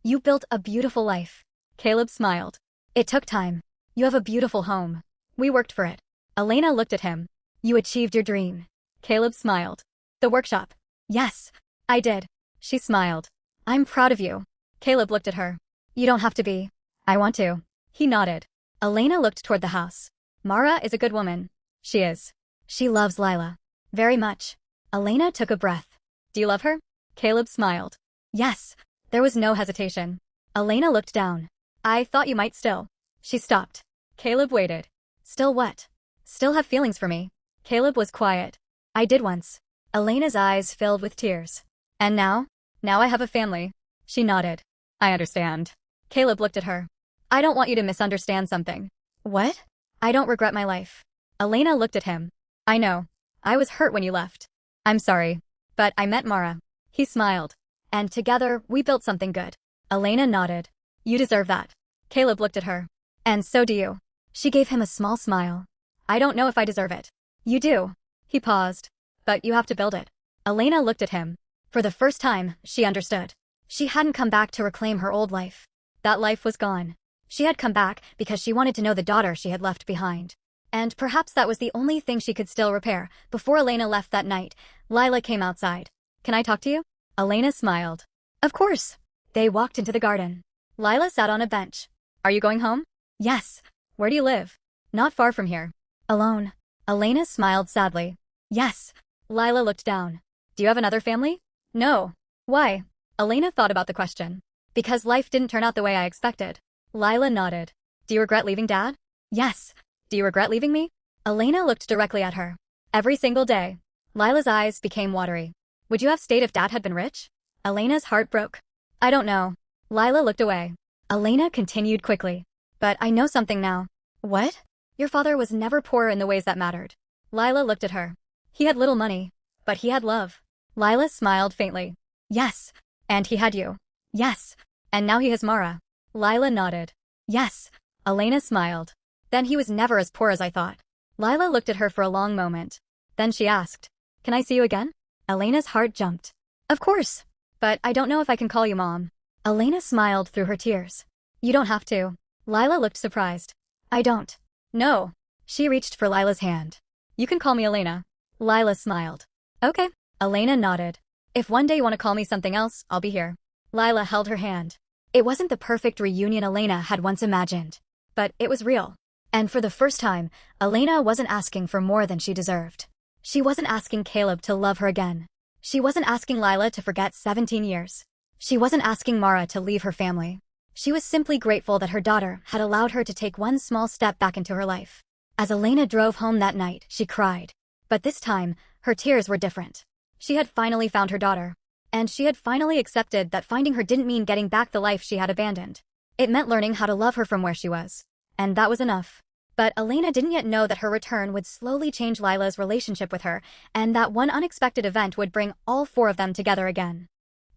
You built a beautiful life. Caleb smiled. It took time. You have a beautiful home. We worked for it. Elena looked at him. You achieved your dream. Caleb smiled. The workshop. Yes, I did. She smiled. I'm proud of you. Caleb looked at her. You don't have to be. I want to. He nodded. Elena looked toward the house. Mara is a good woman. She is. She loves Lila. Very much. Elena took a breath. Do you love her? Caleb smiled. Yes. There was no hesitation. Elena looked down. I thought you might still. She stopped. Caleb waited. Still what? Still have feelings for me. Caleb was quiet. I did once. Elena's eyes filled with tears. And now? Now I have a family. She nodded. I understand. Caleb looked at her. I don't want you to misunderstand something. What? I don't regret my life. Elena looked at him. I know. I was hurt when you left. I'm sorry. But I met Mara. He smiled. And together, we built something good. Elena nodded. You deserve that. Caleb looked at her. And so do you. She gave him a small smile. I don't know if I deserve it. You do. He paused. But you have to build it. Elena looked at him. For the first time, she understood. She hadn't come back to reclaim her old life. That life was gone. She had come back because she wanted to know the daughter she had left behind. And perhaps that was the only thing she could still repair. Before Elena left that night, Lila came outside. Can I talk to you? Elena smiled. Of course. They walked into the garden. Lila sat on a bench. Are you going home? Yes. Where do you live? Not far from here. Alone. Elena smiled sadly. Yes. Lila looked down. Do you have another family? No. Why? Elena thought about the question. Because life didn't turn out the way I expected. Lila nodded. Do you regret leaving Dad? Yes. Do you regret leaving me? Elena looked directly at her. Every single day. Lila's eyes became watery. Would you have stayed if Dad had been rich? Elena's heart broke. I don't know. Lila looked away. Elena continued quickly. But I know something now. What? Your father was never poor in the ways that mattered. Lila looked at her. He had little money. But he had love. Lila smiled faintly. Yes. And he had you. Yes. And now he has Mara. Lila nodded. Yes. Elena smiled. Then he was never as poor as I thought. Lila looked at her for a long moment. Then she asked, Can I see you again? Elena's heart jumped. Of course. But I don't know if I can call you Mom. Elena smiled through her tears. You don't have to. Lila looked surprised. I don't. No. She reached for Lila's hand. You can call me Elena. Lila smiled. Okay. Elena nodded. If one day you want to call me something else, I'll be here. Lila held her hand. It wasn't the perfect reunion Elena had once imagined. But it was real. And for the first time, Elena wasn't asking for more than she deserved. She wasn't asking Caleb to love her again. She wasn't asking Lila to forget 17 years. She wasn't asking Mara to leave her family. She was simply grateful that her daughter had allowed her to take one small step back into her life. As Elena drove home that night, she cried. But this time, her tears were different. She had finally found her daughter. And she had finally accepted that finding her didn't mean getting back the life she had abandoned. It meant learning how to love her from where she was. And that was enough. But Elena didn't yet know that her return would slowly change Lila's relationship with her, and that one unexpected event would bring all four of them together again.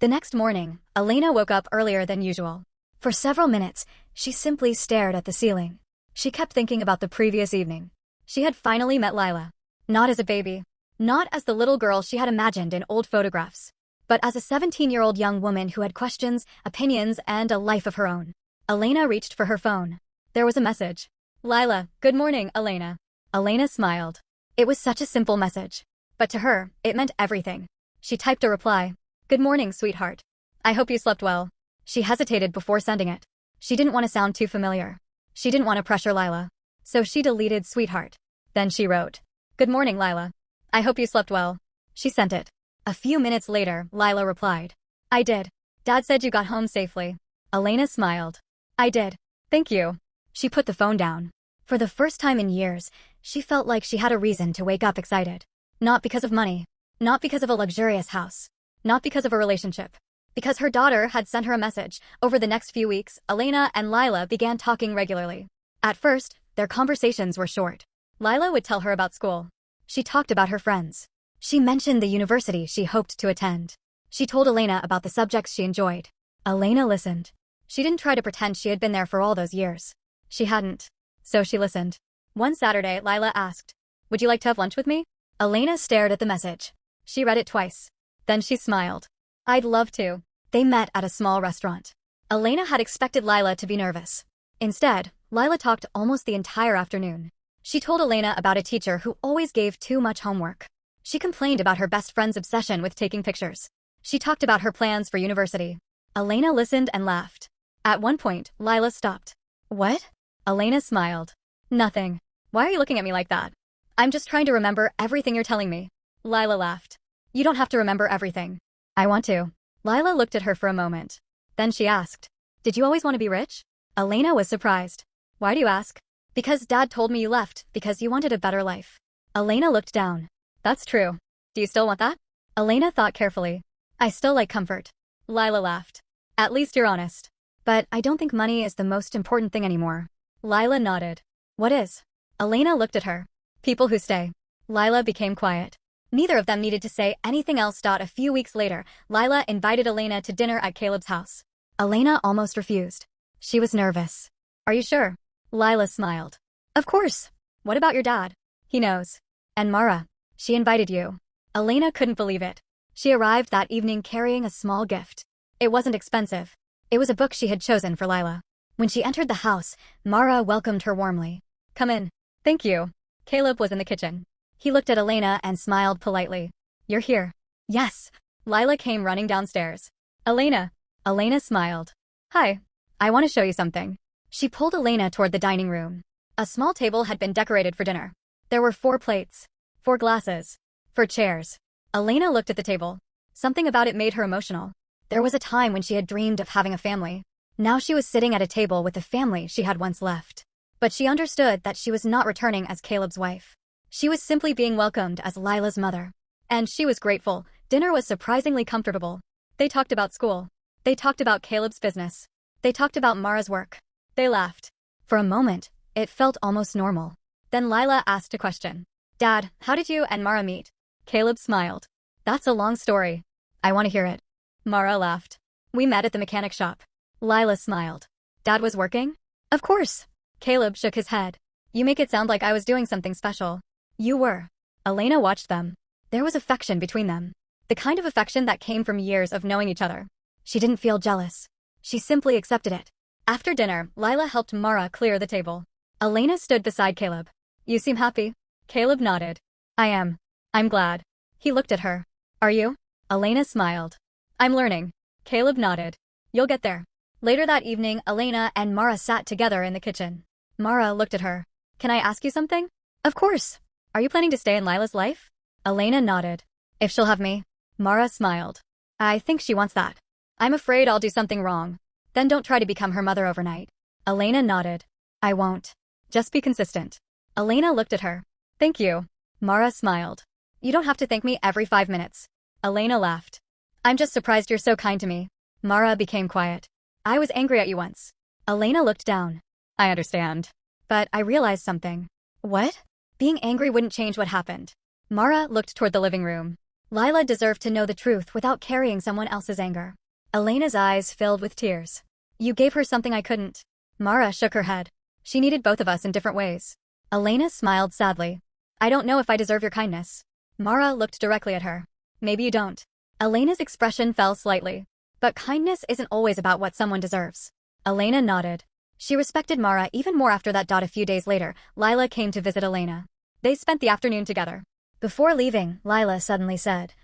The next morning, Elena woke up earlier than usual. For several minutes, she simply stared at the ceiling. She kept thinking about the previous evening. She had finally met Lila. Not as a baby. Not as the little girl she had imagined in old photographs. But as a 17-year-old young woman who had questions, opinions, and a life of her own. Elena reached for her phone. There was a message. Lila, good morning, Elena. Elena smiled. It was such a simple message. But to her, it meant everything. She typed a reply. Good morning, sweetheart. I hope you slept well. She hesitated before sending it. She didn't want to sound too familiar. She didn't want to pressure Lila. So she deleted sweetheart. Then she wrote, Good morning, Lila. I hope you slept well. She sent it. A few minutes later, Lila replied. I did. Dad said you got home safely. Elena smiled. I did. Thank you. She put the phone down. For the first time in years, she felt like she had a reason to wake up excited. Not because of money. Not because of a luxurious house. Not because of a relationship. Because her daughter had sent her a message. Over the next few weeks, Elena and Lila began talking regularly. At first, their conversations were short. Lila would tell her about school. She talked about her friends. She mentioned the university she hoped to attend. She told Elena about the subjects she enjoyed. Elena listened. She didn't try to pretend she had been there for all those years. She hadn't. So she listened. One Saturday, Lila asked, Would you like to have lunch with me? Elena stared at the message. She read it twice. Then she smiled. I'd love to. They met at a small restaurant. Elena had expected Lila to be nervous. Instead, Lila talked almost the entire afternoon. She told Elena about a teacher who always gave too much homework. She complained about her best friend's obsession with taking pictures. She talked about her plans for university. Elena listened and laughed. At one point, Lila stopped. What? Elena smiled. Nothing. Why are you looking at me like that? I'm just trying to remember everything you're telling me. Lila laughed. You don't have to remember everything. I want to. Lila looked at her for a moment. Then she asked, Did you always want to be rich? Elena was surprised. Why do you ask? Because Dad told me you left because you wanted a better life. Elena looked down. That's true. Do you still want that? Elena thought carefully. I still like comfort. Lila laughed. At least you're honest. But I don't think money is the most important thing anymore. Lila nodded. What is? Elena looked at her. People who stay. Lila became quiet. Neither of them needed to say anything else. A few weeks later, Lila invited Elena to dinner at Caleb's house. Elena almost refused. She was nervous. Are you sure? Lila smiled. Of course. What about your dad? He knows. And Mara. She invited you. Elena couldn't believe it. She arrived that evening carrying a small gift. It wasn't expensive. It was a book she had chosen for Lila. When she entered the house, Mara welcomed her warmly. Come in. Thank you. Caleb was in the kitchen. He looked at Elena and smiled politely. You're here. Yes. Lila came running downstairs. Elena. Elena smiled. Hi. I want to show you something. She pulled Elena toward the dining room. A small table had been decorated for dinner. There were 4 plates, 4 glasses, 4 chairs. Elena looked at the table. Something about it made her emotional. There was a time when she had dreamed of having a family. Now she was sitting at a table with the family she had once left. But she understood that she was not returning as Caleb's wife. She was simply being welcomed as Lila's mother. And she was grateful. Dinner was surprisingly comfortable. They talked about school. They talked about Caleb's business. They talked about Mara's work. They laughed. For a moment, it felt almost normal. Then Lila asked a question. Dad, how did you and Mara meet? Caleb smiled. That's a long story. I want to hear it. Mara laughed. We met at the mechanic shop. Lila smiled. Dad was working? Of course. Caleb shook his head. You make it sound like I was doing something special. You were. Elena watched them. There was affection between them. The kind of affection that came from years of knowing each other. She didn't feel jealous. She simply accepted it. After dinner, Lila helped Mara clear the table. Elena stood beside Caleb. You seem happy. Caleb nodded. I am. I'm glad. He looked at her. Are you? Elena smiled. I'm learning. Caleb nodded. You'll get there. Later that evening, Elena and Mara sat together in the kitchen. Mara looked at her. Can I ask you something? Of course. Are you planning to stay in Lila's life? Elena nodded. If she'll have me. Mara smiled. I think she wants that. I'm afraid I'll do something wrong. Then don't try to become her mother overnight. Elena nodded. I won't. Just be consistent. Elena looked at her. Thank you. Mara smiled. You don't have to thank me every 5 minutes. Elena laughed. I'm just surprised you're so kind to me. Mara became quiet. I was angry at you once. Elena looked down. I understand. But I realized something. What? Being angry wouldn't change what happened. Mara looked toward the living room. Lila deserved to know the truth without carrying someone else's anger. Elena's eyes filled with tears. You gave her something I couldn't. Mara shook her head. She needed both of us in different ways. Elena smiled sadly. I don't know if I deserve your kindness. Mara looked directly at her. Maybe you don't. Elena's expression fell slightly. But kindness isn't always about what someone deserves. Elena nodded. She respected Mara even more after that. A few days later, Lila came to visit Elena. They spent the afternoon together. Before leaving, Lila suddenly said,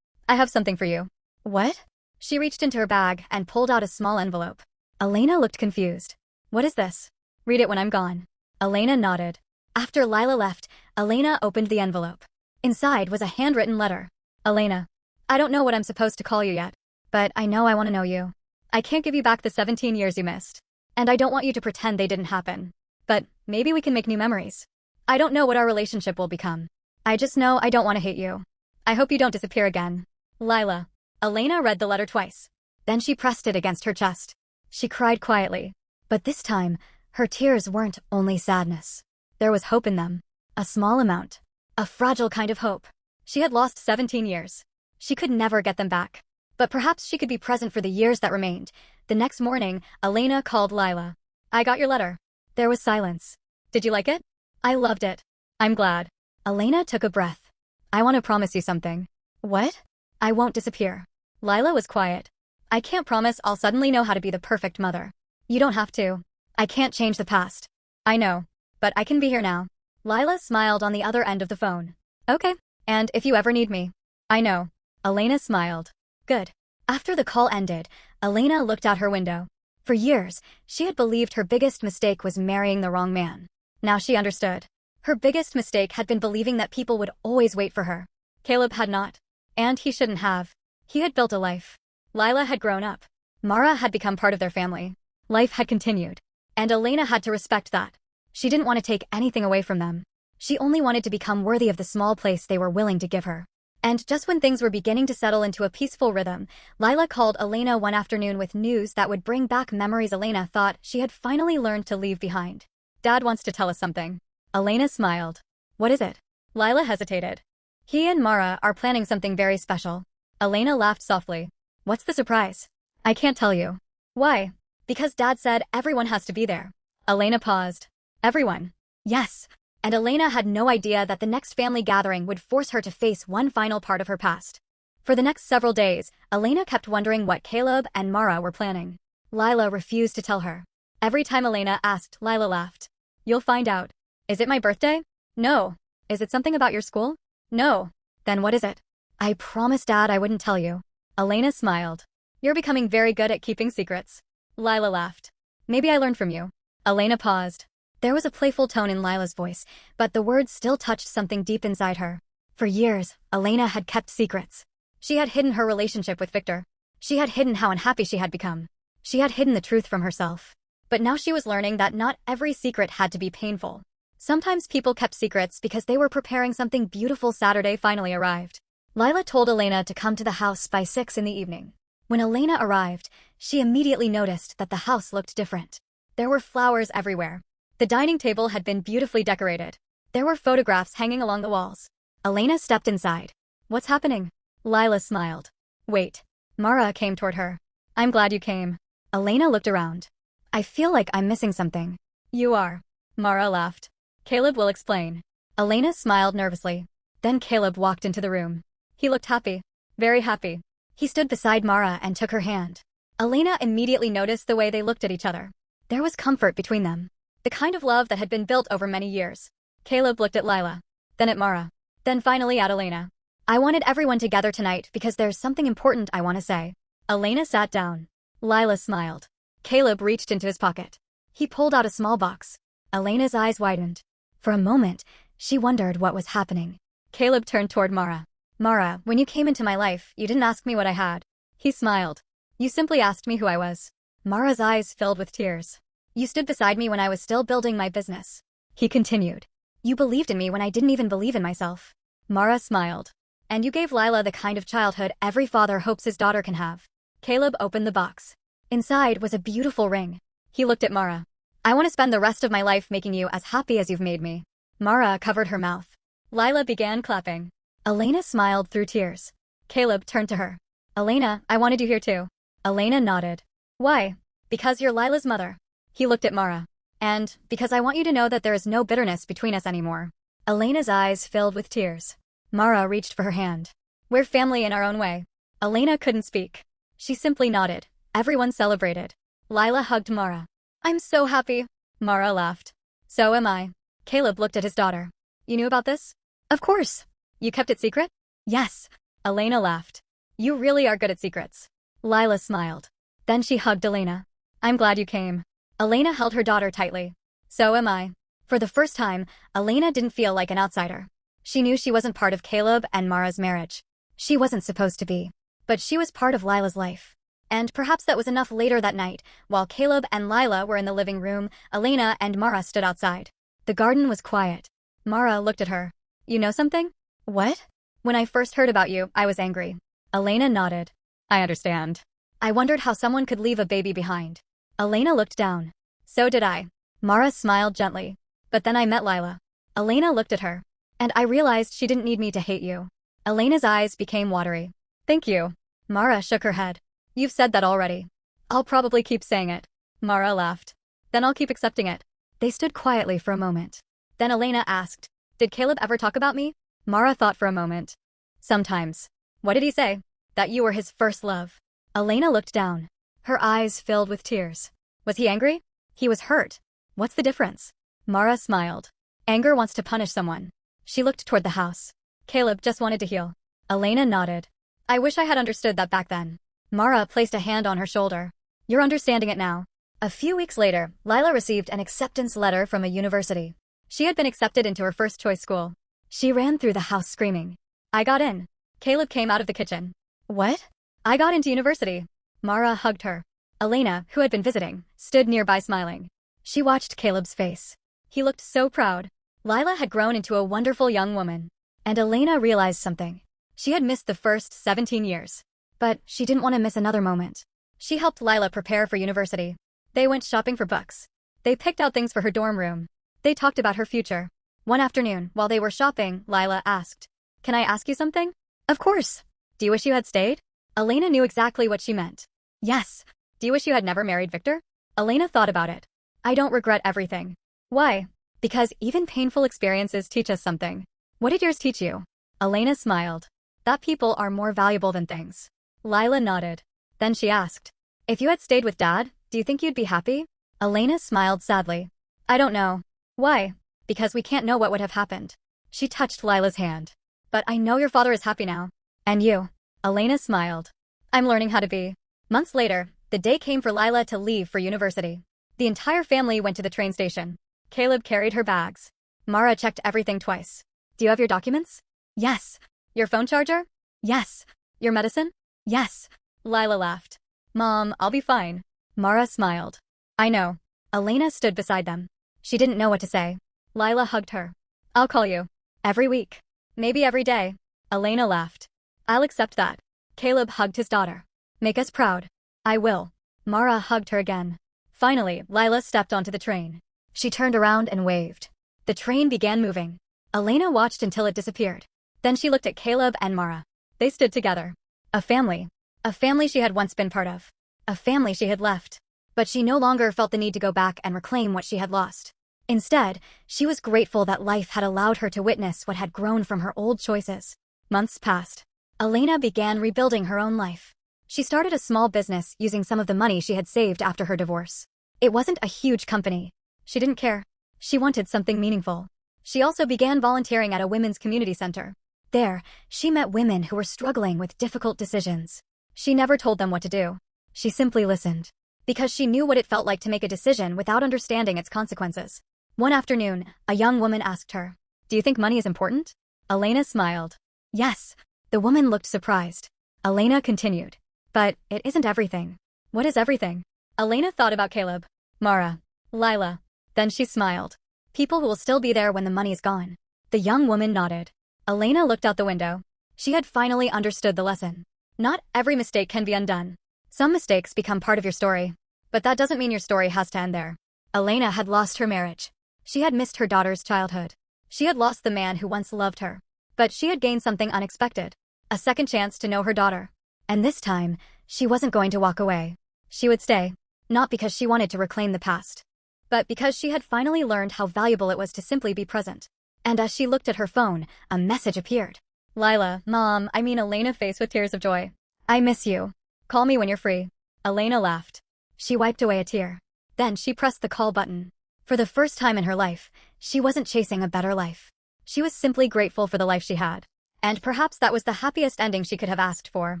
I have something for you. What? She reached into her bag and pulled out a small envelope. Elena looked confused. What is this? Read it when I'm gone. Elena nodded. After Lila left, Elena opened the envelope. Inside was a handwritten letter. Elena, I don't know what I'm supposed to call you yet, but I know I want to know you. I can't give you back the 17 years you missed. And I don't want you to pretend they didn't happen. But maybe we can make new memories. I don't know what our relationship will become. I just know I don't want to hate you. I hope you don't disappear again. Lila. Elena read the letter twice. Then she pressed it against her chest. She cried quietly. But this time, her tears weren't only sadness. There was hope in them. A small amount. A fragile kind of hope. She had lost 17 years. She could never get them back. But perhaps she could be present for the years that remained. The next morning, Elena called Lila. I got your letter. There was silence. Did you like it? I loved it. I'm glad. Elena took a breath. I want to promise you something. What? I won't disappear. Lila was quiet. I can't promise I'll suddenly know how to be the perfect mother. You don't have to. I can't change the past. I know. But I can be here now. Lila smiled on the other end of the phone. Okay. And if you ever need me. I know. Elena smiled. Good. After the call ended, Elena looked out her window. For years, she had believed her biggest mistake was marrying the wrong man. Now she understood. Her biggest mistake had been believing that people would always wait for her. Caleb had not. And he shouldn't have. He had built a life. Lila had grown up. Mara had become part of their family. Life had continued. And Elena had to respect that. She didn't want to take anything away from them. She only wanted to become worthy of the small place they were willing to give her. And just when things were beginning to settle into a peaceful rhythm, Lila called Elena one afternoon with news that would bring back memories Elena thought she had finally learned to leave behind. Dad wants to tell us something. Elena smiled. What is it? Lila hesitated. He and Mara are planning something very special. Elena laughed softly. What's the surprise? I can't tell you. Why? Because Dad said everyone has to be there. Elena paused. Everyone. Yes. and Elena had no idea that the next family gathering would force her to face one final part of her past. For the next several days, Elena kept wondering what Caleb and Mara were planning. Lila refused to tell her. Every time Elena asked, Lila laughed. You'll find out. Is it my birthday? No. Is it something about your school? No. Then what is it? I promised Dad I wouldn't tell you. Elena smiled. You're becoming very good at keeping secrets. Lila laughed. Maybe I learned from you. Elena paused. There was a playful tone in Lila's voice, but the words still touched something deep inside her. For years, Elena had kept secrets. She had hidden her relationship with Victor. She had hidden how unhappy she had become. She had hidden the truth from herself. But now she was learning that not every secret had to be painful. Sometimes people kept secrets because they were preparing something beautiful. Saturday finally arrived. Lila told Elena to come to the house by 6 in the evening. When Elena arrived, she immediately noticed that the house looked different. There were flowers everywhere. The dining table had been beautifully decorated. There were photographs hanging along the walls. Elena stepped inside. What's happening? Lila smiled. Wait. Mara came toward her. I'm glad you came. Elena looked around. I feel like I'm missing something. You are. Mara laughed. Caleb will explain. Elena smiled nervously. Then Caleb walked into the room. He looked happy. Very happy. He stood beside Mara and took her hand. Elena immediately noticed the way they looked at each other. There was comfort between them. The kind of love that had been built over many years. Caleb looked at Lila. Then at Mara. Then finally at Elena. I wanted everyone to gather tonight because there's something important I want to say. Elena sat down. Lila smiled. Caleb reached into his pocket. He pulled out a small box. Elena's eyes widened. For a moment, she wondered what was happening. Caleb turned toward Mara. Mara, when you came into my life, you didn't ask me what I had. He smiled. You simply asked me who I was. Mara's eyes filled with tears. You stood beside me when I was still building my business. He continued. You believed in me when I didn't even believe in myself. Mara smiled. And you gave Lila the kind of childhood every father hopes his daughter can have. Caleb opened the box. Inside was a beautiful ring. He looked at Mara. I want to spend the rest of my life making you as happy as you've made me. Mara covered her mouth. Lila began clapping. Elena smiled through tears. Caleb turned to her. Elena, I wanted you here too. Elena nodded. Why? Because you're Lila's mother. He looked at Mara. And because I want you to know that there is no bitterness between us anymore. Elena's eyes filled with tears. Mara reached for her hand. We're family in our own way. Elena couldn't speak. She simply nodded. Everyone celebrated. Lila hugged Mara. I'm so happy. Mara laughed. So am I. Caleb looked at his daughter. You knew about this? Of course. You kept it secret? Yes. Elena laughed. You really are good at secrets. Lila smiled. Then she hugged Elena. I'm glad you came. Elena held her daughter tightly. So am I. For the first time, Elena didn't feel like an outsider. She knew she wasn't part of Caleb and Mara's marriage. She wasn't supposed to be. But she was part of Lila's life. And perhaps that was enough. Later that night, while Caleb and Lila were in the living room, Elena and Mara stood outside. The garden was quiet. Mara looked at her. You know something? What? When I first heard about you, I was angry. Elena nodded. I understand. I wondered how someone could leave a baby behind. Elena looked down. So did I. Mara smiled gently. But then I met Lila. Elena looked at her. And I realized she didn't need me to hate you. Elena's eyes became watery. Thank you. Mara shook her head. You've said that already. I'll probably keep saying it. Mara laughed. Then I'll keep accepting it. They stood quietly for a moment. Then Elena asked, did Caleb ever talk about me? Mara thought for a moment. Sometimes. What did he say? That you were his first love. Elena looked down. Her eyes filled with tears. Was he angry? He was hurt. What's the difference? Mara smiled. Anger wants to punish someone. She looked toward the house. Caleb just wanted to heal. Elena nodded. I wish I had understood that back then. Mara placed a hand on her shoulder. You're understanding it now. A few weeks later, Lila received an acceptance letter from a university. She had been accepted into her first choice school. She ran through the house screaming. I got in. Caleb came out of the kitchen. What? I got into university. Mara hugged her. Elena, who had been visiting, stood nearby smiling. She watched Caleb's face. He looked so proud. Lila had grown into a wonderful young woman. And Elena realized something. She had missed the first 17 years. But she didn't want to miss another moment. She helped Lila prepare for university. They went shopping for books. They picked out things for her dorm room. They talked about her future. One afternoon, while they were shopping, Lila asked, Can I ask you something? Of course. Do you wish you had stayed? Elena knew exactly what she meant. Yes. Do you wish you had never married Victor? Elena thought about it. I don't regret everything. Why? Because even painful experiences teach us something. What did yours teach you? Elena smiled. That people are more valuable than things. Lila nodded. Then she asked, if you had stayed with Dad, do you think you'd be happy? Elena smiled sadly. I don't know. Why? Because we can't know what would have happened. She touched Lila's hand. But I know your father is happy now. And you? Elena smiled. I'm learning how to be. Months later, the day came for Lila to leave for university. The entire family went to the train station. Caleb carried her bags. Mara checked everything twice. Do you have your documents? Yes. Your phone charger? Yes. Your medicine? Yes. Lila laughed. Mom, I'll be fine. Mara smiled. I know. Elena stood beside them. She didn't know what to say. Lila hugged her. I'll call you. Every week. Maybe every day. Elena laughed. I'll accept that. Caleb hugged his daughter. Make us proud. I will. Mara hugged her again. Finally, Lila stepped onto the train. She turned around and waved. The train began moving. Elena watched until it disappeared. Then she looked at Caleb and Mara. They stood together. A family. A family she had once been part of. A family she had left. But she no longer felt the need to go back and reclaim what she had lost. Instead, she was grateful that life had allowed her to witness what had grown from her old choices. Months passed. Elena began rebuilding her own life. She started a small business using some of the money she had saved after her divorce. It wasn't a huge company. She didn't care. She wanted something meaningful. She also began volunteering at a women's community center. There, she met women who were struggling with difficult decisions. She never told them what to do. She simply listened. Because she knew what it felt like to make a decision without understanding its consequences. One afternoon, a young woman asked her, do you think money is important? Elena smiled. Yes. The woman looked surprised. Elena continued. But it isn't everything. What is everything? Elena thought about Caleb, Mara, Lila. Then she smiled. People who will still be there when the money is gone. The young woman nodded. Elena looked out the window. She had finally understood the lesson. Not every mistake can be undone. Some mistakes become part of your story. But that doesn't mean your story has to end there. Elena had lost her marriage. She had missed her daughter's childhood. She had lost the man who once loved her. But she had gained something unexpected. A second chance to know her daughter. And this time, she wasn't going to walk away. She would stay. Not because she wanted to reclaim the past. But because she had finally learned how valuable it was to simply be present. And as she looked at her phone, a message appeared. Lila, Mom, Elena faced with tears of joy. I miss you. Call me when you're free. Elena laughed. She wiped away a tear. Then she pressed the call button. For the first time in her life, she wasn't chasing a better life. She was simply grateful for the life she had. And perhaps that was the happiest ending she could have asked for.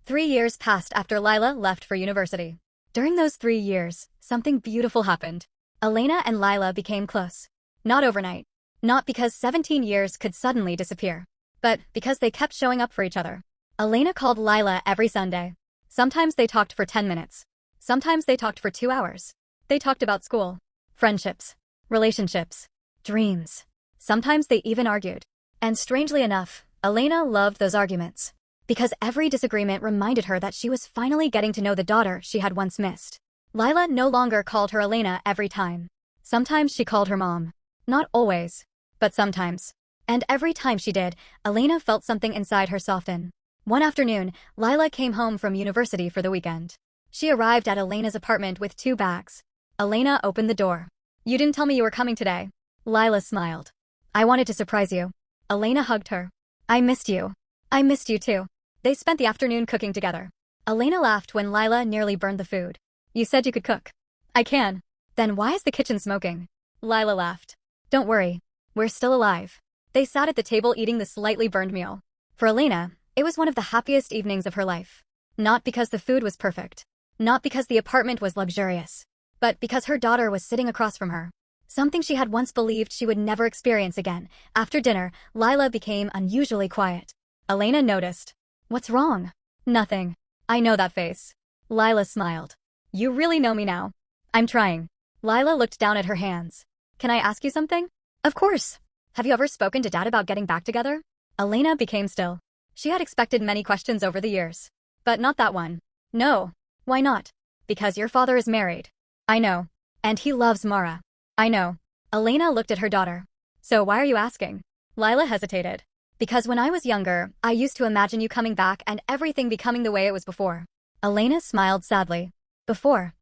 3 years passed after Lila left for university. During those 3 years, something beautiful happened. Elena and Lila became close. Not overnight. Not because 17 years could suddenly disappear. But because they kept showing up for each other. Elena called Lila every Sunday. Sometimes they talked for 10 minutes. Sometimes they talked for 2 hours. They talked about school, friendships, relationships, dreams. Sometimes they even argued. And strangely enough, Elena loved those arguments. Because every disagreement reminded her that she was finally getting to know the daughter she had once missed. Lila no longer called her Elena every time. Sometimes she called her Mom. Not always, but sometimes. And every time she did, Elena felt something inside her soften. One afternoon, Lila came home from university for the weekend. She arrived at Elena's apartment with 2 bags. Elena opened the door. You didn't tell me you were coming today. Lila smiled. I wanted to surprise you. Elena hugged her. I missed you. I missed you too. They spent the afternoon cooking together. Elena laughed when Lila nearly burned the food. You said you could cook. I can. Then why is the kitchen smoking? Lila laughed. Don't worry. We're still alive. They sat at the table eating the slightly burned meal. For Elena, it was one of the happiest evenings of her life. Not because the food was perfect. Not because the apartment was luxurious. But because her daughter was sitting across from her. Something she had once believed she would never experience again. After dinner, Lila became unusually quiet. Elena noticed. What's wrong? Nothing. I know that face. Lila smiled. You really know me now. I'm trying. Lila looked down at her hands. Can I ask you something? Of course. Have you ever spoken to Dad about getting back together? Elena became still. She had expected many questions over the years. But not that one. No. Why not? Because your father is married. I know. And he loves Mara. I know. Elena looked at her daughter. So why are you asking? Lila hesitated. Because when I was younger, I used to imagine you coming back and everything becoming the way it was before. Elena smiled sadly. Before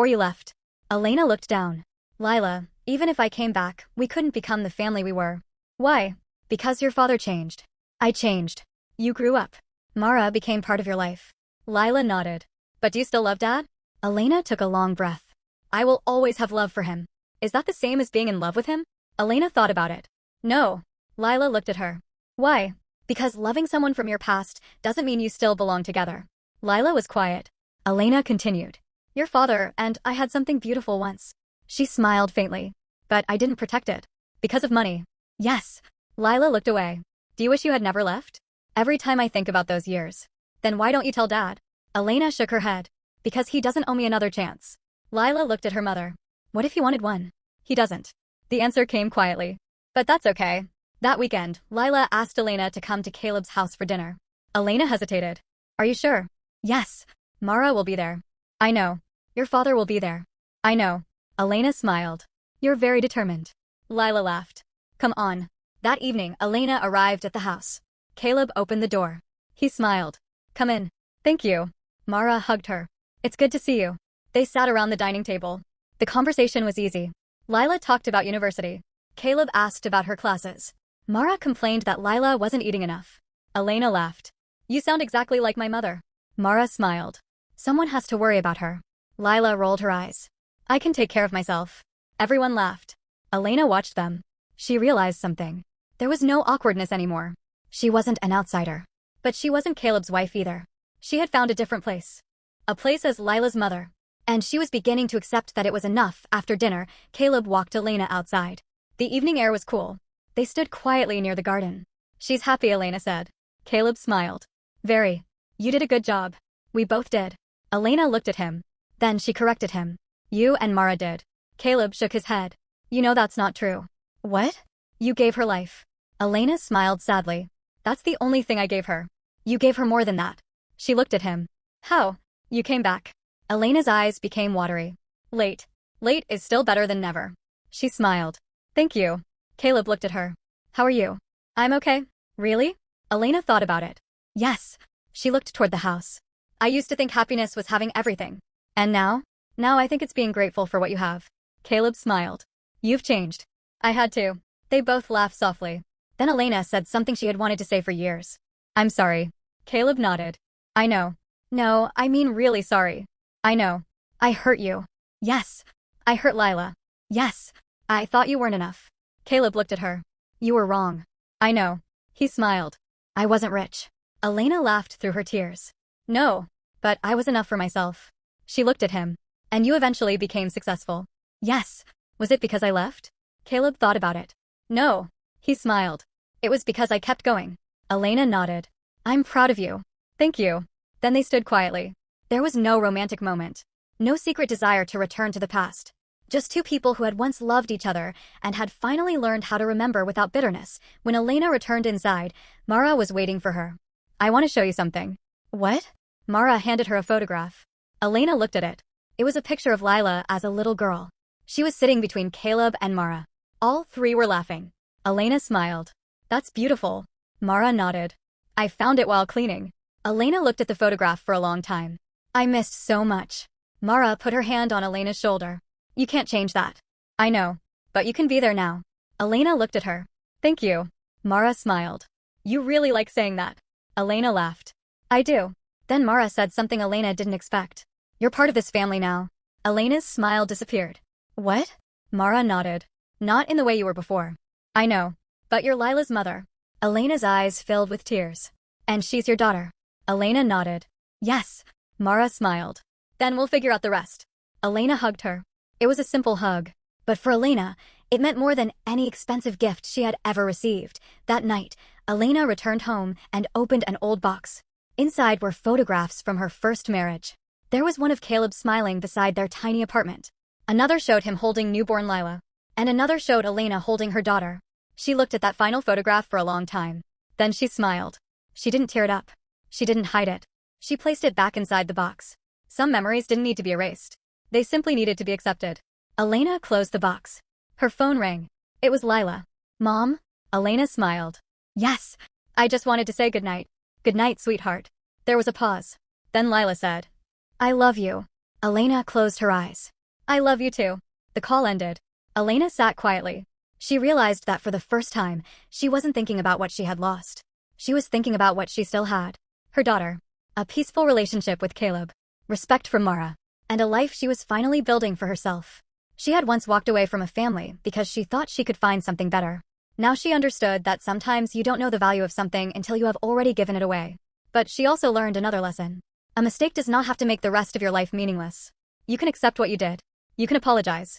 you left. Elena looked down. Lila, Even if I came back, we couldn't become the family we were. Why? Because your father changed. I changed. You grew up. Mara became part of your life. Lila nodded. But do you still love Dad? Elena took a long breath. I will always have love for him. Is that the same as being in love with him? Elena thought about it. No. Lila looked at her. Why? Because loving someone from your past doesn't mean you still belong together. Lila was quiet. Elena continued. Your father and I had something beautiful once. She smiled faintly. But I didn't protect it. Because of money. Yes. Lila looked away. Do you wish you had never left? Every time I think about those years. Then why don't you tell Dad? Elena shook her head. Because he doesn't owe me another chance. Lila looked at her mother. What if he wanted one? He doesn't. The answer came quietly. But that's okay. That weekend, Lila asked Elena to come to Caleb's house for dinner. Elena hesitated. Are you sure? Yes. Mara will be there. I know. Your father will be there. I know. Elena smiled. You're very determined. Lila laughed. Come on. That evening, Elena arrived at the house. Caleb opened the door. He smiled. Come in. Thank you. Mara hugged her. It's good to see you. They sat around the dining table. The conversation was easy. Lila talked about university. Caleb asked about her classes. Mara complained that Lila wasn't eating enough. Elena laughed. You sound exactly like my mother. Mara smiled. Someone has to worry about her. Lila rolled her eyes. I can take care of myself. Everyone laughed. Elena watched them. She realized something. There was no awkwardness anymore. She wasn't an outsider. But she wasn't Caleb's wife either. She had found a different place. A place as Lila's mother. And she was beginning to accept that it was enough. After dinner, Caleb walked Elena outside. The evening air was cool. They stood quietly near the garden. She's happy, Elena said. Caleb smiled. Very. You did a good job. We both did. Elena looked at him. Then she corrected him. You and Mara did. Caleb shook his head. You know that's not true. What? You gave her life. Elena smiled sadly. That's the only thing I gave her. You gave her more than that. She looked at him. How? You came back. Elena's eyes became watery. Late. Late is still better than never. She smiled. Thank you. Caleb looked at her. How are you? I'm okay. Really? Elena thought about it. Yes. She looked toward the house. I used to think happiness was having everything. And now? Now I think it's being grateful for what you have. Caleb smiled. You've changed. I had to. They both laughed softly. Then Elena said something she had wanted to say for years. I'm sorry. Caleb nodded. I know. No, I mean really sorry. I know. I hurt you. Yes. I hurt Lila. Yes. I thought you weren't enough. Caleb looked at her. You were wrong. I know. He smiled. I wasn't rich. Elena laughed through her tears. No. But I was enough for myself. She looked at him. And you eventually became successful. Yes. Was it because I left? Caleb thought about it. No. He smiled. It was because I kept going. Elena nodded. I'm proud of you. Thank you. Then they stood quietly. There was no romantic moment. No secret desire to return to the past. Just two people who had once loved each other and had finally learned how to remember without bitterness. When Elena returned inside, Mara was waiting for her. I want to show you something. What? Mara handed her a photograph. Elena looked at it. It was a picture of Lila as a little girl. She was sitting between Caleb and Mara. All three were laughing. Elena smiled. That's beautiful. Mara nodded. I found it while cleaning. Elena looked at the photograph for a long time. I missed so much. Mara put her hand on Elena's shoulder. You can't change that. I know. But you can be there now. Elena looked at her. Thank you. Mara smiled. You really like saying that. Elena laughed. I do. Then Mara said something Elena didn't expect. You're part of this family now. Elena's smile disappeared. What? Mara nodded. Not in the way you were before. I know. But you're Lila's mother. Elena's eyes filled with tears. And she's your daughter. Elena nodded. Yes. Mara smiled. Then we'll figure out the rest. Elena hugged her. It was a simple hug. But for Elena, it meant more than any expensive gift she had ever received. That night, Elena returned home and opened an old box. Inside were photographs from her first marriage. There was one of Caleb smiling beside their tiny apartment. Another showed him holding newborn Lila. And another showed Elena holding her daughter. She looked at that final photograph for a long time. Then she smiled. She didn't tear it up. She didn't hide it. She placed it back inside the box. Some memories didn't need to be erased. They simply needed to be accepted. Elena closed the box. Her phone rang. It was Lila. Mom? Elena smiled. Yes. I just wanted to say goodnight. Good night, sweetheart. There was a pause. Then Lila said, I love you. Elena closed her eyes. I love you too. The call ended. Elena sat quietly. She realized that for the first time, she wasn't thinking about what she had lost. She was thinking about what she still had. Her daughter. A peaceful relationship with Caleb. Respect from Mara. And a life she was finally building for herself. She had once walked away from a family because she thought she could find something better. Now she understood that sometimes you don't know the value of something until you have already given it away. But she also learned another lesson. A mistake does not have to make the rest of your life meaningless. You can accept what you did. You can apologize.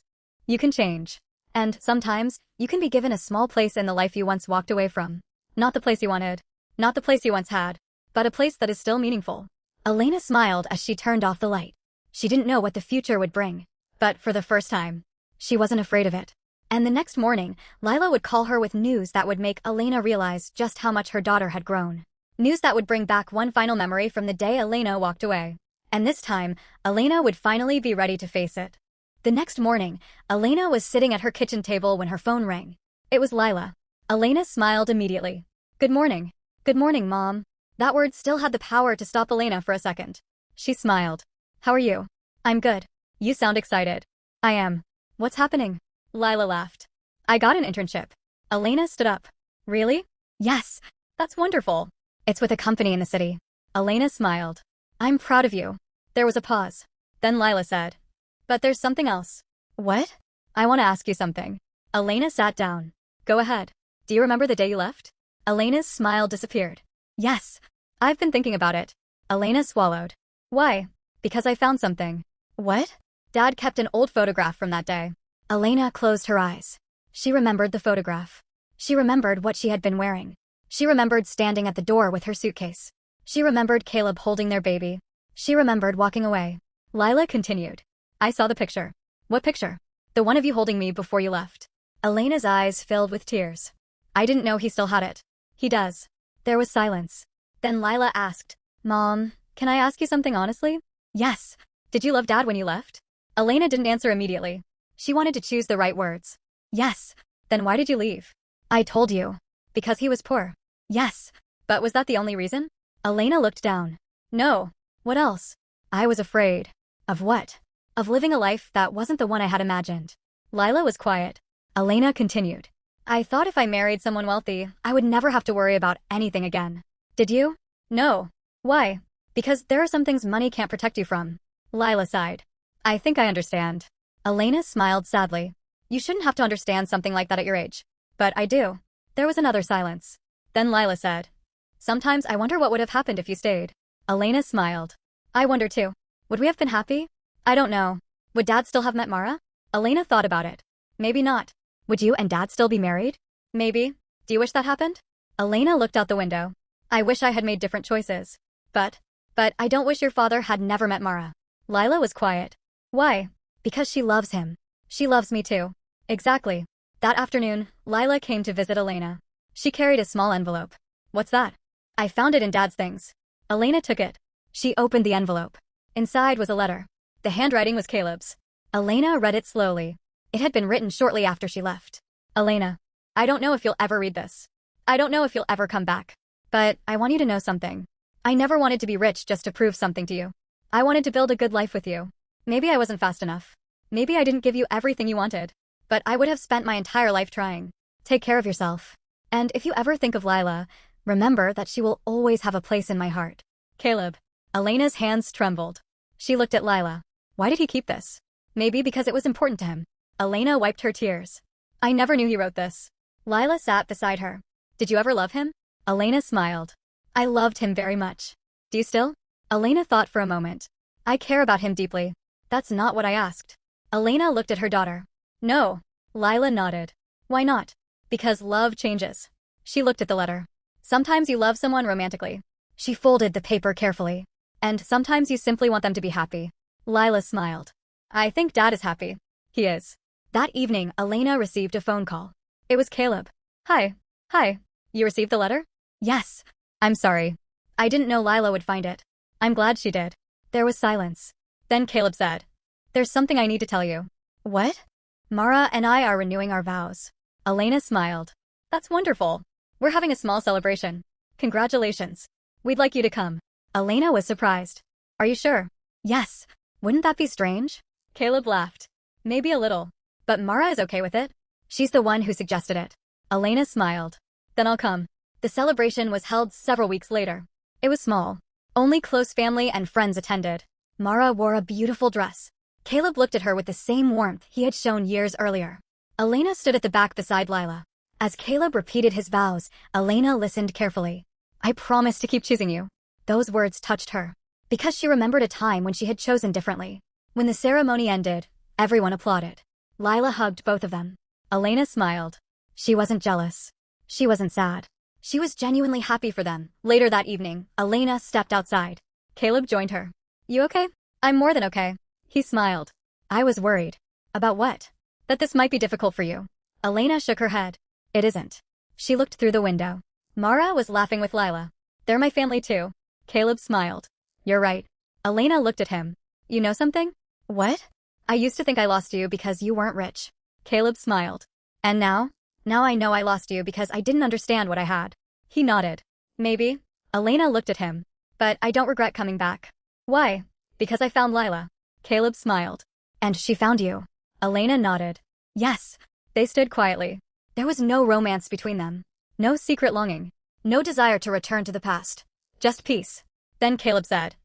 You can change. And sometimes, you can be given a small place in the life you once walked away from. Not the place you wanted. Not the place you once had. But a place that is still meaningful. Elena smiled as she turned off the light. She didn't know what the future would bring. But for the first time, she wasn't afraid of it. And the next morning, Lila would call her with news that would make Elena realize just how much her daughter had grown. News that would bring back one final memory from the day Elena walked away. And this time, Elena would finally be ready to face it. The next morning, Elena was sitting at her kitchen table when her phone rang. It was Lila. Elena smiled immediately. Good morning. Good morning, Mom. That word still had the power to stop Elena for a second. She smiled. How are you? I'm good. You sound excited. I am. What's happening? Lila laughed. I got an internship. Elena stood up. Really? Yes. That's wonderful. It's with a company in the city. Elena smiled. I'm proud of you. There was a pause. Then Lila said. But there's something else. What? I want to ask you something. Elena sat down. Go ahead. Do you remember the day you left? Elena's smile disappeared. Yes. I've been thinking about it. Elena swallowed. Why? Because I found something. What? Dad kept an old photograph from that day. Elena closed her eyes. She remembered the photograph. She remembered what she had been wearing. She remembered standing at the door with her suitcase. She remembered Caleb holding their baby. She remembered walking away. Lila continued. I saw the picture. What picture? The one of you holding me before you left. Elena's eyes filled with tears. I didn't know he still had it. He does. There was silence. Then Lila asked, Mom, can I ask you something honestly? Yes. Did you love Dad when you left? Elena didn't answer immediately. She wanted to choose the right words. Yes. Then why did you leave? I told you. Because he was poor. Yes. But was that the only reason? Elena looked down. No. What else? I was afraid. Of what? Of living a life that wasn't the one I had imagined. Lila was quiet. Elena continued. I thought if I married someone wealthy, I would never have to worry about anything again. Did you? No. Why? Because there are some things money can't protect you from. Lila sighed. I think I understand. Elena smiled sadly. You shouldn't have to understand something like that at your age. But I do. There was another silence. Then Lila said. Sometimes I wonder what would have happened if you stayed. Elena smiled. I wonder too. Would we have been happy? I don't know. Would Dad still have met Mara? Elena thought about it. Maybe not. Would you and Dad still be married? Maybe. Do you wish that happened? Elena looked out the window. I wish I had made different choices. But I don't wish your father had never met Mara. Lila was quiet. Why? Because she loves him. She loves me too. Exactly. That afternoon, Lila came to visit Elena. She carried a small envelope. What's that? I found it in Dad's things. Elena took it. She opened the envelope. Inside was a letter. The handwriting was Caleb's. Elena read it slowly. It had been written shortly after she left. Elena, I don't know if you'll ever read this. I don't know if you'll ever come back. But I want you to know something. I never wanted to be rich just to prove something to you. I wanted to build a good life with you. Maybe I wasn't fast enough. Maybe I didn't give you everything you wanted. But I would have spent my entire life trying. Take care of yourself. And if you ever think of Lila, remember that she will always have a place in my heart. Caleb. Elena's hands trembled. She looked at Lila. Why did he keep this? Maybe because it was important to him. Elena wiped her tears. I never knew he wrote this. Lila sat beside her. Did you ever love him? Elena smiled. I loved him very much. Do you still? Elena thought for a moment. I care about him deeply. That's not what I asked. Elena looked at her daughter. No. Lila nodded. Why not? Because love changes. She looked at the letter. Sometimes you love someone romantically. She folded the paper carefully. And sometimes you simply want them to be happy. Lila smiled. I think Dad is happy. He is. That evening, Elena received a phone call. It was Caleb. Hi. Hi. You received the letter? Yes. I'm sorry. I didn't know Lila would find it. I'm glad she did. There was silence. Then Caleb said, There's something I need to tell you. What? Mara and I are renewing our vows. Elena smiled. That's wonderful. We're having a small celebration. Congratulations. We'd like you to come. Elena was surprised. Are you sure? Yes. Wouldn't that be strange? Caleb laughed. Maybe a little. But Mara is okay with it. She's the one who suggested it. Elena smiled. Then I'll come. The celebration was held several weeks later. It was small. Only close family and friends attended. Mara wore a beautiful dress. Caleb looked at her with the same warmth he had shown years earlier. Elena stood at the back beside Lila. As Caleb repeated his vows, Elena listened carefully. I promise to keep choosing you. Those words touched her, because she remembered a time when she had chosen differently. When the ceremony ended, everyone applauded. Lila hugged both of them. Elena smiled. She wasn't jealous. She wasn't sad. She was genuinely happy for them. Later that evening, Elena stepped outside. Caleb joined her. You okay? I'm more than okay. He smiled. I was worried. About what? That this might be difficult for you. Elena shook her head. It isn't. She looked through the window. Mara was laughing with Lila. They're my family too. Caleb smiled. You're right. Elena looked at him. You know something? What? I used to think I lost you because you weren't rich. Caleb smiled. And now? Now I know I lost you because I didn't understand what I had. He nodded. Maybe. Elena looked at him. But I don't regret coming back. Why? Because I found Lila. Caleb smiled. And she found you. Elena nodded. Yes. They stood quietly. There was no romance between them. No secret longing. No desire to return to the past. Just peace. Then Caleb said,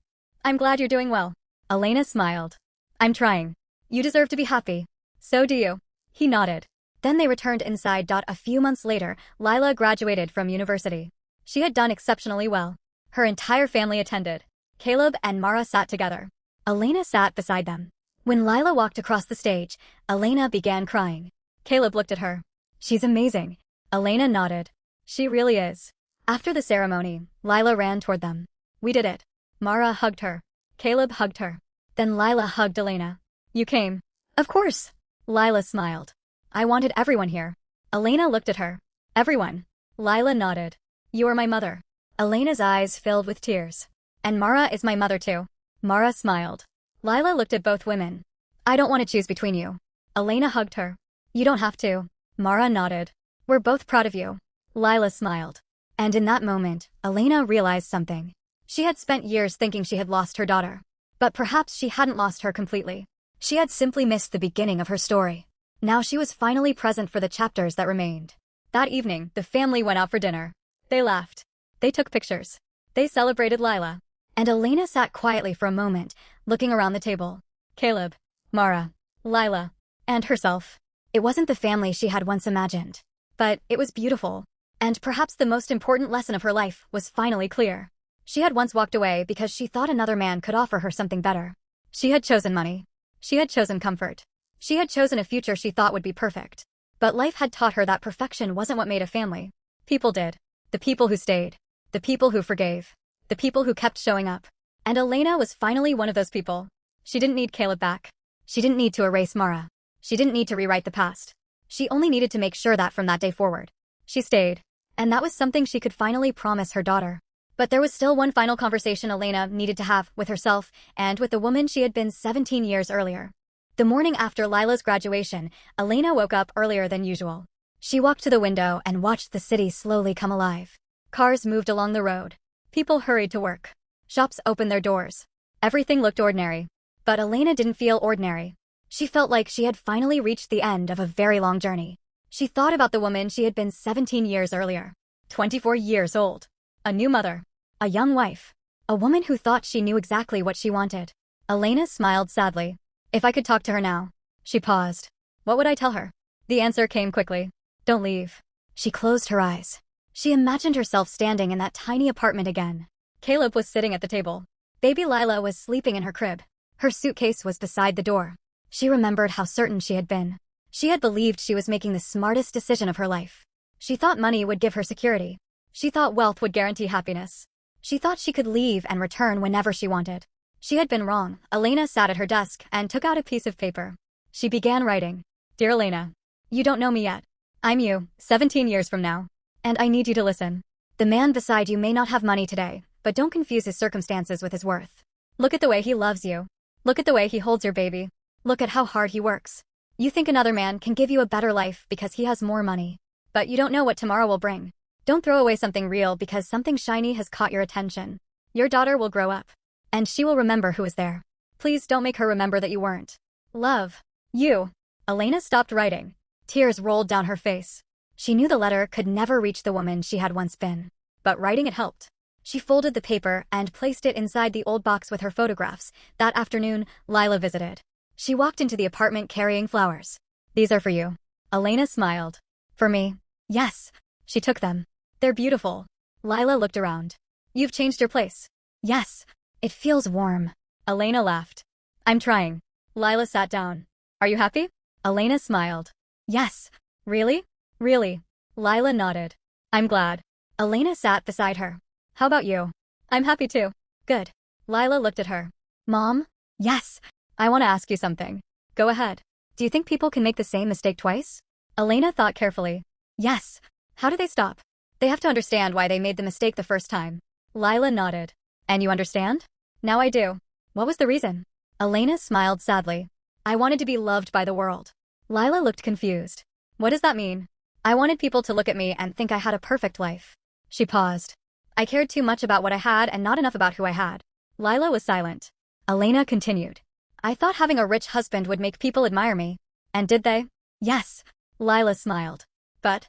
I'm glad you're doing well. Elena smiled. I'm trying. You deserve to be happy. So do you. He nodded. Then they returned inside. A few months later, Lila graduated from university. She had done exceptionally well. Her entire family attended. Caleb and Mara sat together. Elena sat beside them. When Lila walked across the stage, Elena began crying. Caleb looked at her. She's amazing. Elena nodded. She really is. After the ceremony, Lila ran toward them. We did it. Mara hugged her. Caleb hugged her. Then Lila hugged Elena. You came. Of course. Lila smiled. I wanted everyone here. Elena looked at her. Everyone. Lila nodded. You are my mother. Elena's eyes filled with tears. And Mara is my mother too. Mara smiled. Lila looked at both women. I don't want to choose between you. Elena hugged her. You don't have to. Mara nodded. We're both proud of you. Lila smiled. And in that moment, Elena realized something. She had spent years thinking she had lost her daughter. But perhaps she hadn't lost her completely. She had simply missed the beginning of her story. Now she was finally present for the chapters that remained. That evening, the family went out for dinner. They laughed. They took pictures. They celebrated Lila. And Elena sat quietly for a moment, looking around the table. Caleb, Mara, Lila, and herself. It wasn't the family she had once imagined. But it was beautiful. And perhaps the most important lesson of her life was finally clear. She had once walked away because she thought another man could offer her something better. She had chosen money. She had chosen comfort. She had chosen a future she thought would be perfect. But life had taught her that perfection wasn't what made a family. People did. The people who stayed. The people who forgave. The people who kept showing up. And Elena was finally one of those people. She didn't need Caleb back. She didn't need to erase Mara. She didn't need to rewrite the past. She only needed to make sure that from that day forward, she stayed. And that was something she could finally promise her daughter. But there was still one final conversation Elena needed to have with herself and with the woman she had been 17 years earlier. The morning after Lila's graduation, Elena woke up earlier than usual. She walked to the window and watched the city slowly come alive. Cars moved along the road. People hurried to work. Shops opened their doors. Everything looked ordinary. But Elena didn't feel ordinary. She felt like she had finally reached the end of a very long journey. She thought about the woman she had been 17 years earlier. 24 years old. A new mother. A young wife. A woman who thought she knew exactly what she wanted. Elena smiled sadly. If I could talk to her now. She paused. What would I tell her? The answer came quickly. Don't leave. She closed her eyes. She imagined herself standing in that tiny apartment again. Caleb was sitting at the table. Baby Lila was sleeping in her crib. Her suitcase was beside the door. She remembered how certain she had been. She had believed she was making the smartest decision of her life. She thought money would give her security. She thought wealth would guarantee happiness. She thought she could leave and return whenever she wanted. She had been wrong. Elena sat at her desk and took out a piece of paper. She began writing. Dear Elena, you don't know me yet. I'm you, 17 years from now. And I need you to listen. The man beside you may not have money today, but don't confuse his circumstances with his worth. Look at the way he loves you. Look at the way he holds your baby. Look at how hard he works. You think another man can give you a better life because he has more money. But you don't know what tomorrow will bring. Don't throw away something real because something shiny has caught your attention. Your daughter will grow up. And she will remember who was there. Please don't make her remember that you weren't. Love. You. Elena stopped writing. Tears rolled down her face. She knew the letter could never reach the woman she had once been. But writing it helped. She folded the paper and placed it inside the old box with her photographs. That afternoon, Lila visited. She walked into the apartment carrying flowers. "These are for you." Elena smiled. "For me?" "Yes." She took them. "They're beautiful." Lila looked around. "You've changed your place." "Yes. It feels warm." Elena laughed. "I'm trying." Lila sat down. "Are you happy?" Elena smiled. "Yes." "Really?" "Really." Lila nodded. "I'm glad." Elena sat beside her. "How about you?" "I'm happy too." "Good." Lila looked at her. "Mom?" "Yes." "I want to ask you something." "Go ahead." "Do you think people can make the same mistake twice?" Elena thought carefully. "Yes." "How do they stop?" "They have to understand why they made the mistake the first time." Lila nodded. "And you understand?" "Now I do." "What was the reason?" Elena smiled sadly. "I wanted to be loved by the world." Lila looked confused. "What does that mean?" "I wanted people to look at me and think I had a perfect life." She paused. "I cared too much about what I had and not enough about who I had." Lila was silent. Elena continued. "I thought having a rich husband would make people admire me." "And did they?" "Yes." Lila smiled. But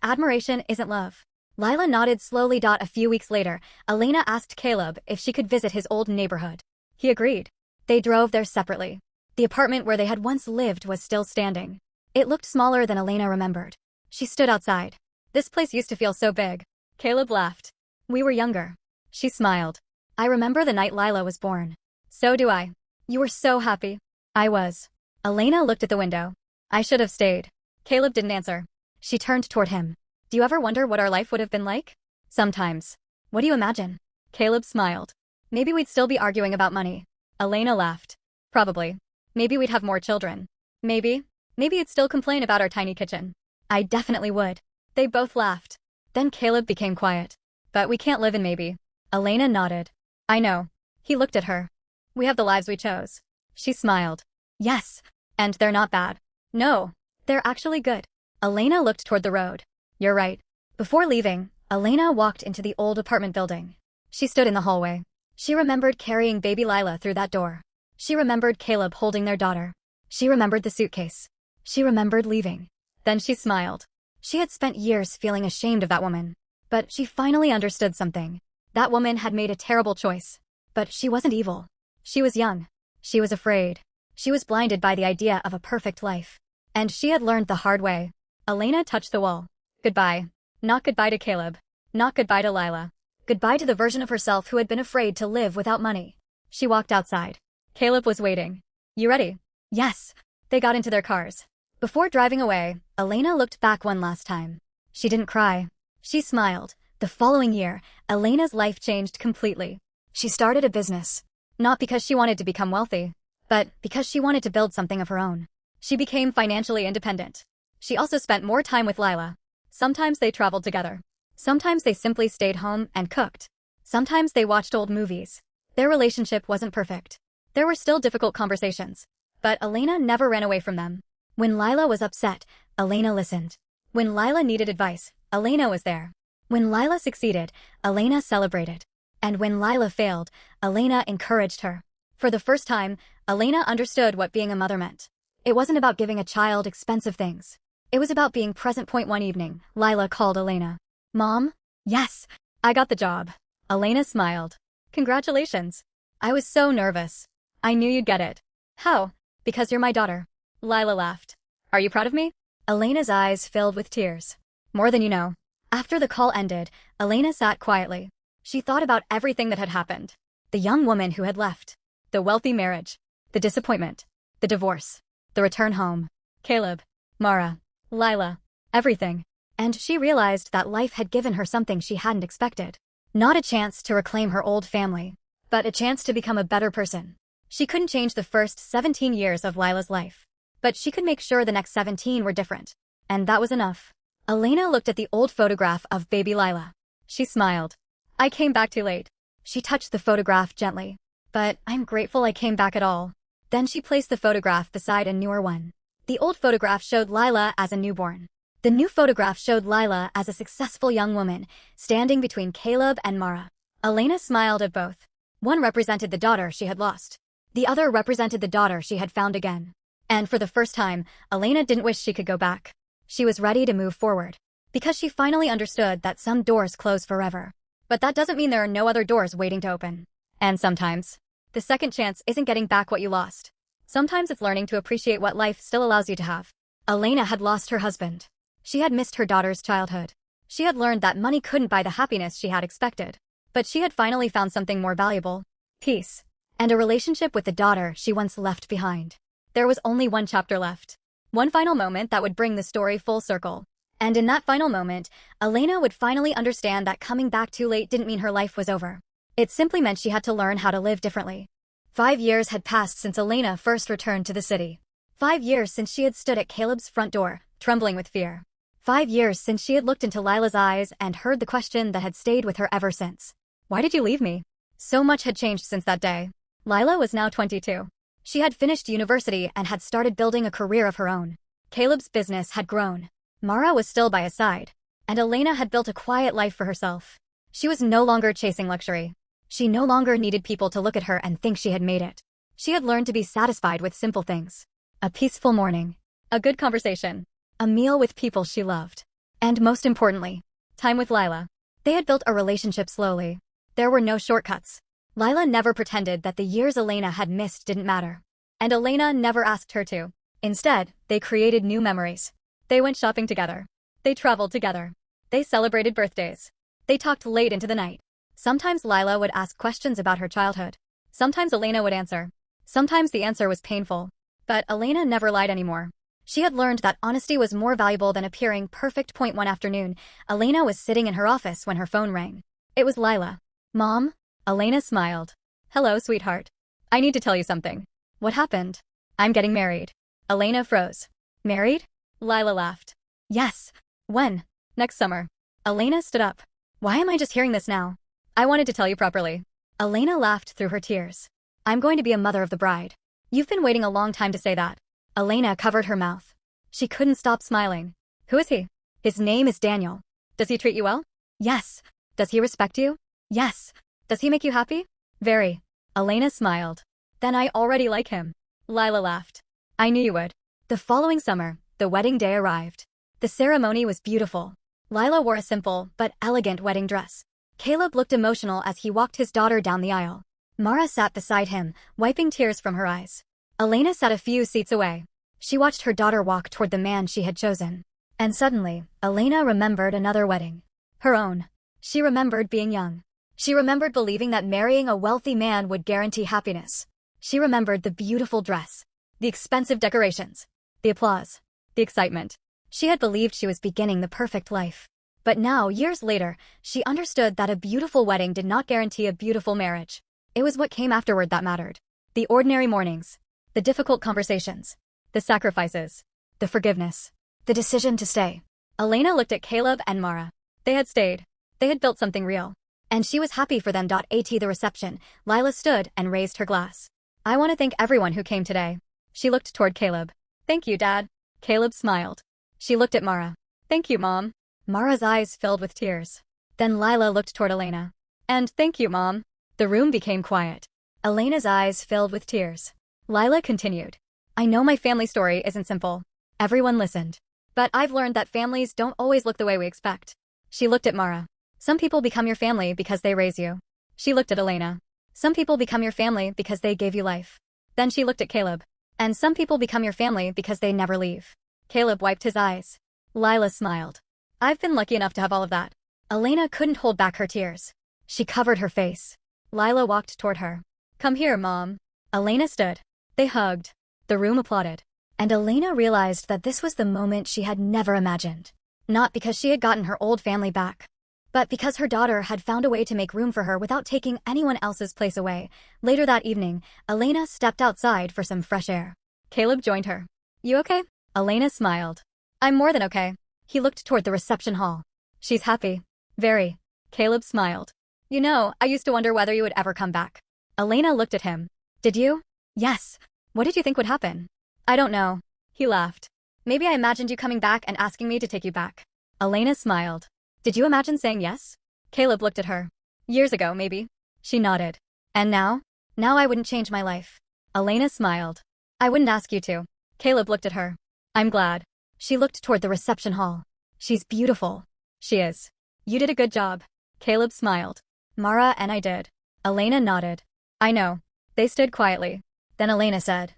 admiration isn't love." Lila nodded slowly. A few weeks later, Elena asked Caleb if she could visit his old neighborhood. He agreed. They drove there separately. The apartment where they had once lived was still standing. It looked smaller than Elena remembered. She stood outside. "This place used to feel so big." Caleb laughed. "We were younger." She smiled. "I remember the night Lila was born." "So do I." "You were so happy." "I was." Elena looked at the window. "I should have stayed." Caleb didn't answer. She turned toward him. "Do you ever wonder what our life would have been like?" "Sometimes." "What do you imagine?" Caleb smiled. "Maybe we'd still be arguing about money." Elena laughed. "Probably. Maybe we'd have more children." "Maybe. Maybe you'd still complain about our tiny kitchen." "I definitely would." They both laughed. Then Caleb became quiet. "But we can't live in maybe." Elena nodded. "I know." He looked at her. "We have the lives we chose." She smiled. "Yes. And they're not bad." "No. They're actually good." Elena looked toward the road. "You're right." Before leaving, Elena walked into the old apartment building. She stood in the hallway. She remembered carrying baby Lila through that door. She remembered Caleb holding their daughter. She remembered the suitcase. She remembered leaving. Then she smiled. She had spent years feeling ashamed of that woman. But she finally understood something. That woman had made a terrible choice. But she wasn't evil. She was young. She was afraid. She was blinded by the idea of a perfect life. And she had learned the hard way. Elena touched the wall. Goodbye. Not goodbye to Caleb. Not goodbye to Lila. Goodbye to the version of herself who had been afraid to live without money. She walked outside. Caleb was waiting. "You ready?" "Yes." They got into their cars. Before driving away, Elena looked back one last time. She didn't cry. She smiled. The following year, Elena's life changed completely. She started a business. Not because she wanted to become wealthy, but because she wanted to build something of her own. She became financially independent. She also spent more time with Lila. Sometimes they traveled together. Sometimes they simply stayed home and cooked. Sometimes they watched old movies. Their relationship wasn't perfect. There were still difficult conversations. But Elena never ran away from them. When Lila was upset, Elena listened. When Lila needed advice, Elena was there. When Lila succeeded, Elena celebrated. And when Lila failed, Elena encouraged her. For the first time, Elena understood what being a mother meant. It wasn't about giving a child expensive things. It was about being present. One evening, Lila called Elena. "Mom?" "Yes." "I got the job." Elena smiled. "Congratulations." "I was so nervous." "I knew you'd get it." "How?" "Because you're my daughter." Lila laughed. "Are you proud of me?" Elena's eyes filled with tears. "More than you know." After the call ended, Elena sat quietly. She thought about everything that had happened. The young woman who had left. The wealthy marriage. The disappointment. The divorce. The return home. Caleb. Mara. Lila. Everything. And she realized that life had given her something she hadn't expected. Not a chance to reclaim her old family, but a chance to become a better person. She couldn't change the first 17 years of Lila's life, but she could make sure the next 17 were different. And that was enough. Elena looked at the old photograph of baby Lila. She smiled. "I came back too late." She touched the photograph gently. "But I'm grateful I came back at all." Then she placed the photograph beside a newer one. The old photograph showed Lila as a newborn. The new photograph showed Lila as a successful young woman, standing between Caleb and Mara. Elena smiled at both. One represented the daughter she had lost. The other represented the daughter she had found again. And for the first time, Elena didn't wish she could go back. She was ready to move forward. Because she finally understood that some doors close forever. But that doesn't mean there are no other doors waiting to open. And sometimes, the second chance isn't getting back what you lost. Sometimes it's learning to appreciate what life still allows you to have. Elena had lost her husband. She had missed her daughter's childhood. She had learned that money couldn't buy the happiness she had expected. But she had finally found something more valuable. Peace. And a relationship with the daughter she once left behind. There was only one chapter left. One final moment that would bring the story full circle. And in that final moment, Elena would finally understand that coming back too late didn't mean her life was over. It simply meant she had to learn how to live differently. 5 years had passed since Elena first returned to the city. 5 years since she had stood at Caleb's front door, trembling with fear. 5 years since she had looked into Lila's eyes and heard the question that had stayed with her ever since. Why did you leave me? So much had changed since that day. Lila was now 22. She had finished university and had started building a career of her own. Caleb's business had grown. Mara was still by his side. And Elena had built a quiet life for herself. She was no longer chasing luxury. She no longer needed people to look at her and think she had made it. She had learned to be satisfied with simple things. A peaceful morning. A good conversation. A meal with people she loved. And most importantly, time with Lila. They had built a relationship slowly. There were no shortcuts. Lila never pretended that the years Elena had missed didn't matter. And Elena never asked her to. Instead, they created new memories. They went shopping together. They traveled together. They celebrated birthdays. They talked late into the night. Sometimes Lila would ask questions about her childhood. Sometimes Elena would answer. Sometimes the answer was painful. But Elena never lied anymore. She had learned that honesty was more valuable than appearing perfect. One afternoon, Elena was sitting in her office when her phone rang. It was Lila. Mom? Elena smiled. Hello, sweetheart. I need to tell you something. What happened? I'm getting married. Elena froze. Married? Lila laughed. Yes. When? Next summer. Elena stood up. Why am I just hearing this now? I wanted to tell you properly. Elena laughed through her tears. I'm going to be a mother of the bride. You've been waiting a long time to say that. Elena covered her mouth. She couldn't stop smiling. Who is he? His name is Daniel. Does he treat you well? Yes. Does he respect you? Yes. Does he make you happy? Very. Elena smiled. Then I already like him. Lila laughed. I knew you would. The following summer, the wedding day arrived. The ceremony was beautiful. Lila wore a simple but elegant wedding dress. Caleb looked emotional as he walked his daughter down the aisle. Mara sat beside him, wiping tears from her eyes. Elena sat a few seats away. She watched her daughter walk toward the man she had chosen. And suddenly, Elena remembered another wedding. Her own. She remembered being young. She remembered believing that marrying a wealthy man would guarantee happiness. She remembered the beautiful dress, the expensive decorations, the applause, the excitement. She had believed she was beginning the perfect life. But now, years later, she understood that a beautiful wedding did not guarantee a beautiful marriage. It was what came afterward that mattered. The ordinary mornings, the difficult conversations, the sacrifices, the forgiveness, the decision to stay. Elena looked at Caleb and Mara. They had stayed. They had built something real. And she was happy for them. At the reception, Lila stood and raised her glass. I want to thank everyone who came today. She looked toward Caleb. Thank you, Dad. Caleb smiled. She looked at Mara. Thank you, Mom. Mara's eyes filled with tears. Then Lila looked toward Elena. And thank you, Mom. The room became quiet. Elena's eyes filled with tears. Lila continued. I know my family story isn't simple. Everyone listened. But I've learned that families don't always look the way we expect. She looked at Mara. Some people become your family because they raise you. She looked at Elena. Some people become your family because they gave you life. Then she looked at Caleb. And some people become your family because they never leave. Caleb wiped his eyes. Lila smiled. I've been lucky enough to have all of that. Elena couldn't hold back her tears. She covered her face. Lila walked toward her. Come here, Mom. Elena stood. They hugged. The room applauded. And Elena realized that this was the moment she had never imagined. Not because she had gotten her old family back, but because her daughter had found a way to make room for her without taking anyone else's place away. Later that evening, Elena stepped outside for some fresh air. Caleb joined her. You okay? Elena smiled. I'm more than okay. He looked toward the reception hall. She's happy. Very. Caleb smiled. You know, I used to wonder whether you would ever come back. Elena looked at him. Did you? Yes. What did you think would happen? I don't know. He laughed. Maybe I imagined you coming back and asking me to take you back. Elena smiled. Did you imagine saying yes? Caleb looked at her. Years ago, maybe. She nodded. And now? Now I wouldn't change my life. Elena smiled. I wouldn't ask you to. Caleb looked at her. I'm glad. She looked toward the reception hall. She's beautiful. She is. You did a good job. Caleb smiled. Mara and I did. Elena nodded. I know. They stood quietly. Then Elena said,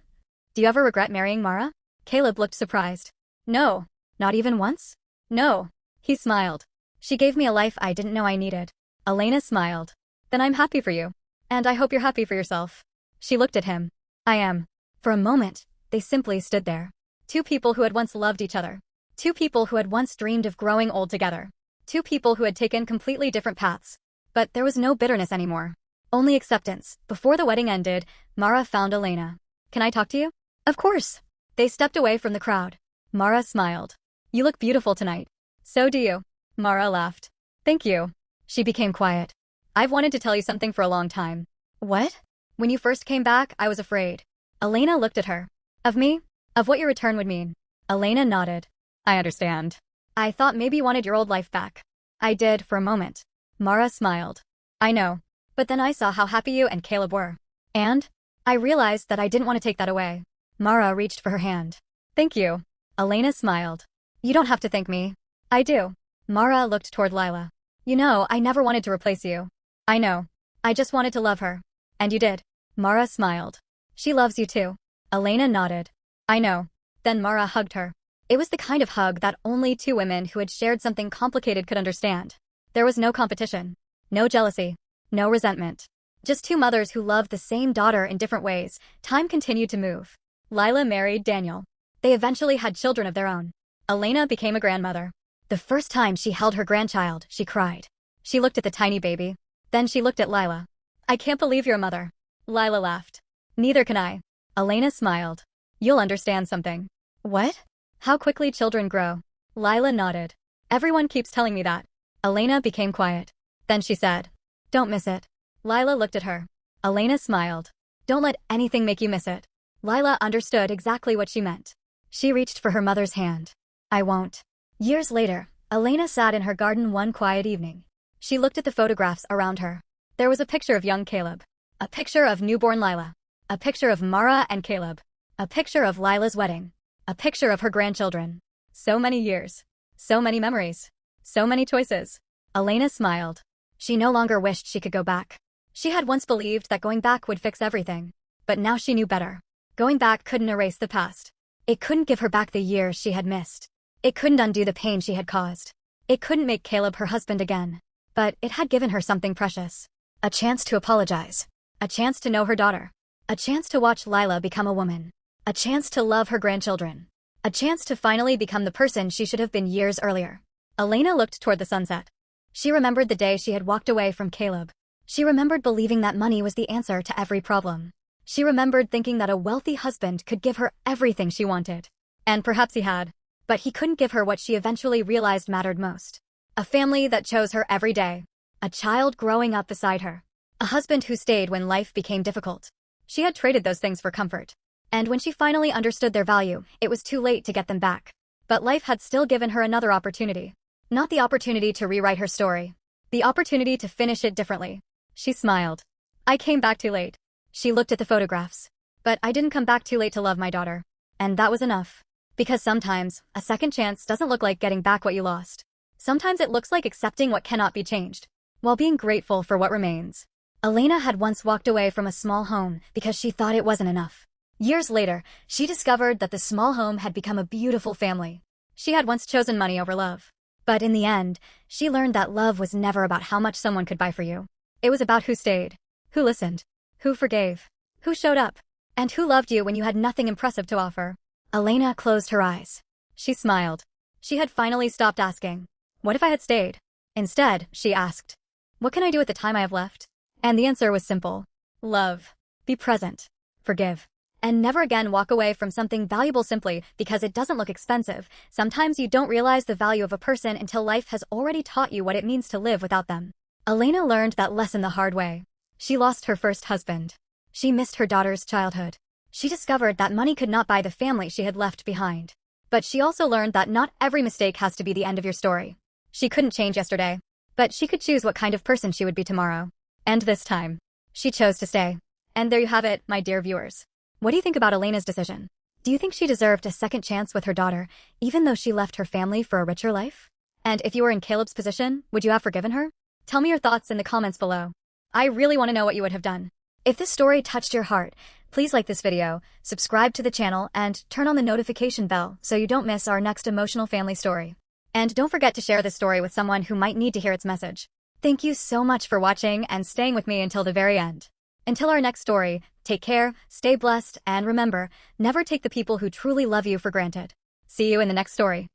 do you ever regret marrying Mara? Caleb looked surprised. No. Not even once? No. He smiled. She gave me a life I didn't know I needed. Elena smiled. Then I'm happy for you. And I hope you're happy for yourself. She looked at him. I am. For a moment, they simply stood there. Two people who had once loved each other. Two people who had once dreamed of growing old together. Two people who had taken completely different paths. But there was no bitterness anymore. Only acceptance. Before the wedding ended, Mara found Elena. Can I talk to you? Of course. They stepped away from the crowd. Mara smiled. You look beautiful tonight. So do you. Mara laughed. Thank you. She became quiet. I've wanted to tell you something for a long time. What? When you first came back, I was afraid. Elena looked at her. Of me? Of what your return would mean. Elena nodded. I understand. I thought maybe you wanted your old life back. I did, for a moment. Mara smiled. I know. But then I saw how happy you and Caleb were. And? I realized that I didn't want to take that away. Mara reached for her hand. Thank you. Elena smiled. You don't have to thank me. I do. Mara looked toward Lila. You know, I never wanted to replace you. I know. I just wanted to love her. And you did. Mara smiled. She loves you too. Elena nodded. I know. Then Mara hugged her. It was the kind of hug that only two women who had shared something complicated could understand. There was no competition. No jealousy. No resentment. Just two mothers who loved the same daughter in different ways. Time continued to move. Lila married Daniel. They eventually had children of their own. Elena became a grandmother. The first time she held her grandchild, she cried. She looked at the tiny baby. Then she looked at Lila. I can't believe you're a mother. Lila laughed. Neither can I. Elena smiled. You'll understand something. What? How quickly children grow. Lila nodded. Everyone keeps telling me that. Elena became quiet. Then she said, don't miss it. Lila looked at her. Elena smiled. Don't let anything make you miss it. Lila understood exactly what she meant. She reached for her mother's hand. I won't. Years later, Elena sat in her garden one quiet evening. She looked at the photographs around her. There was a picture of young Caleb. A picture of newborn Lila. A picture of Mara and Caleb. A picture of Lila's wedding. A picture of her grandchildren. So many years. So many memories. So many choices. Elena smiled. She no longer wished she could go back. She had once believed that going back would fix everything. But now she knew better. Going back couldn't erase the past. It couldn't give her back the years she had missed. It couldn't undo the pain she had caused. It couldn't make Caleb her husband again. But it had given her something precious. A chance to apologize. A chance to know her daughter. A chance to watch Lila become a woman. A chance to love her grandchildren. A chance to finally become the person she should have been years earlier. Elena looked toward the sunset. She remembered the day she had walked away from Caleb. She remembered believing that money was the answer to every problem. She remembered thinking that a wealthy husband could give her everything she wanted. And perhaps he had. But he couldn't give her what she eventually realized mattered most. A family that chose her every day. A child growing up beside her. A husband who stayed when life became difficult. She had traded those things for comfort. And when she finally understood their value, it was too late to get them back. But life had still given her another opportunity. Not the opportunity to rewrite her story. The opportunity to finish it differently. She smiled. I came back too late. She looked at the photographs. But I didn't come back too late to love my daughter. And that was enough. Because sometimes, a second chance doesn't look like getting back what you lost. Sometimes it looks like accepting what cannot be changed, while being grateful for what remains. Elena had once walked away from a small home because she thought it wasn't enough. Years later, she discovered that the small home had become a beautiful family. She had once chosen money over love. But in the end, she learned that love was never about how much someone could buy for you. It was about who stayed, who listened, who forgave, who showed up, and who loved you when you had nothing impressive to offer. Elena closed her eyes. She smiled. She had finally stopped asking, what if I had stayed? Instead, she asked, what can I do with the time I have left? And the answer was simple. Love. Be present. Forgive. And never again walk away from something valuable simply because it doesn't look expensive. Sometimes you don't realize the value of a person until life has already taught you what it means to live without them. Elena learned that lesson the hard way. She lost her first husband. She missed her daughter's childhood. She discovered that money could not buy the family she had left behind. But she also learned that not every mistake has to be the end of your story. She couldn't change yesterday, but she could choose what kind of person she would be tomorrow. And this time, she chose to stay. And there you have it, my dear viewers. What do you think about Elena's decision? Do you think she deserved a second chance with her daughter, even though she left her family for a richer life? And if you were in Caleb's position, would you have forgiven her? Tell me your thoughts in the comments below. I really want to know what you would have done. If this story touched your heart, please like this video, subscribe to the channel, and turn on the notification bell so you don't miss our next emotional family story. And don't forget to share this story with someone who might need to hear its message. Thank you so much for watching and staying with me until the very end. Until our next story, take care, stay blessed, and remember, never take the people who truly love you for granted. See you in the next story.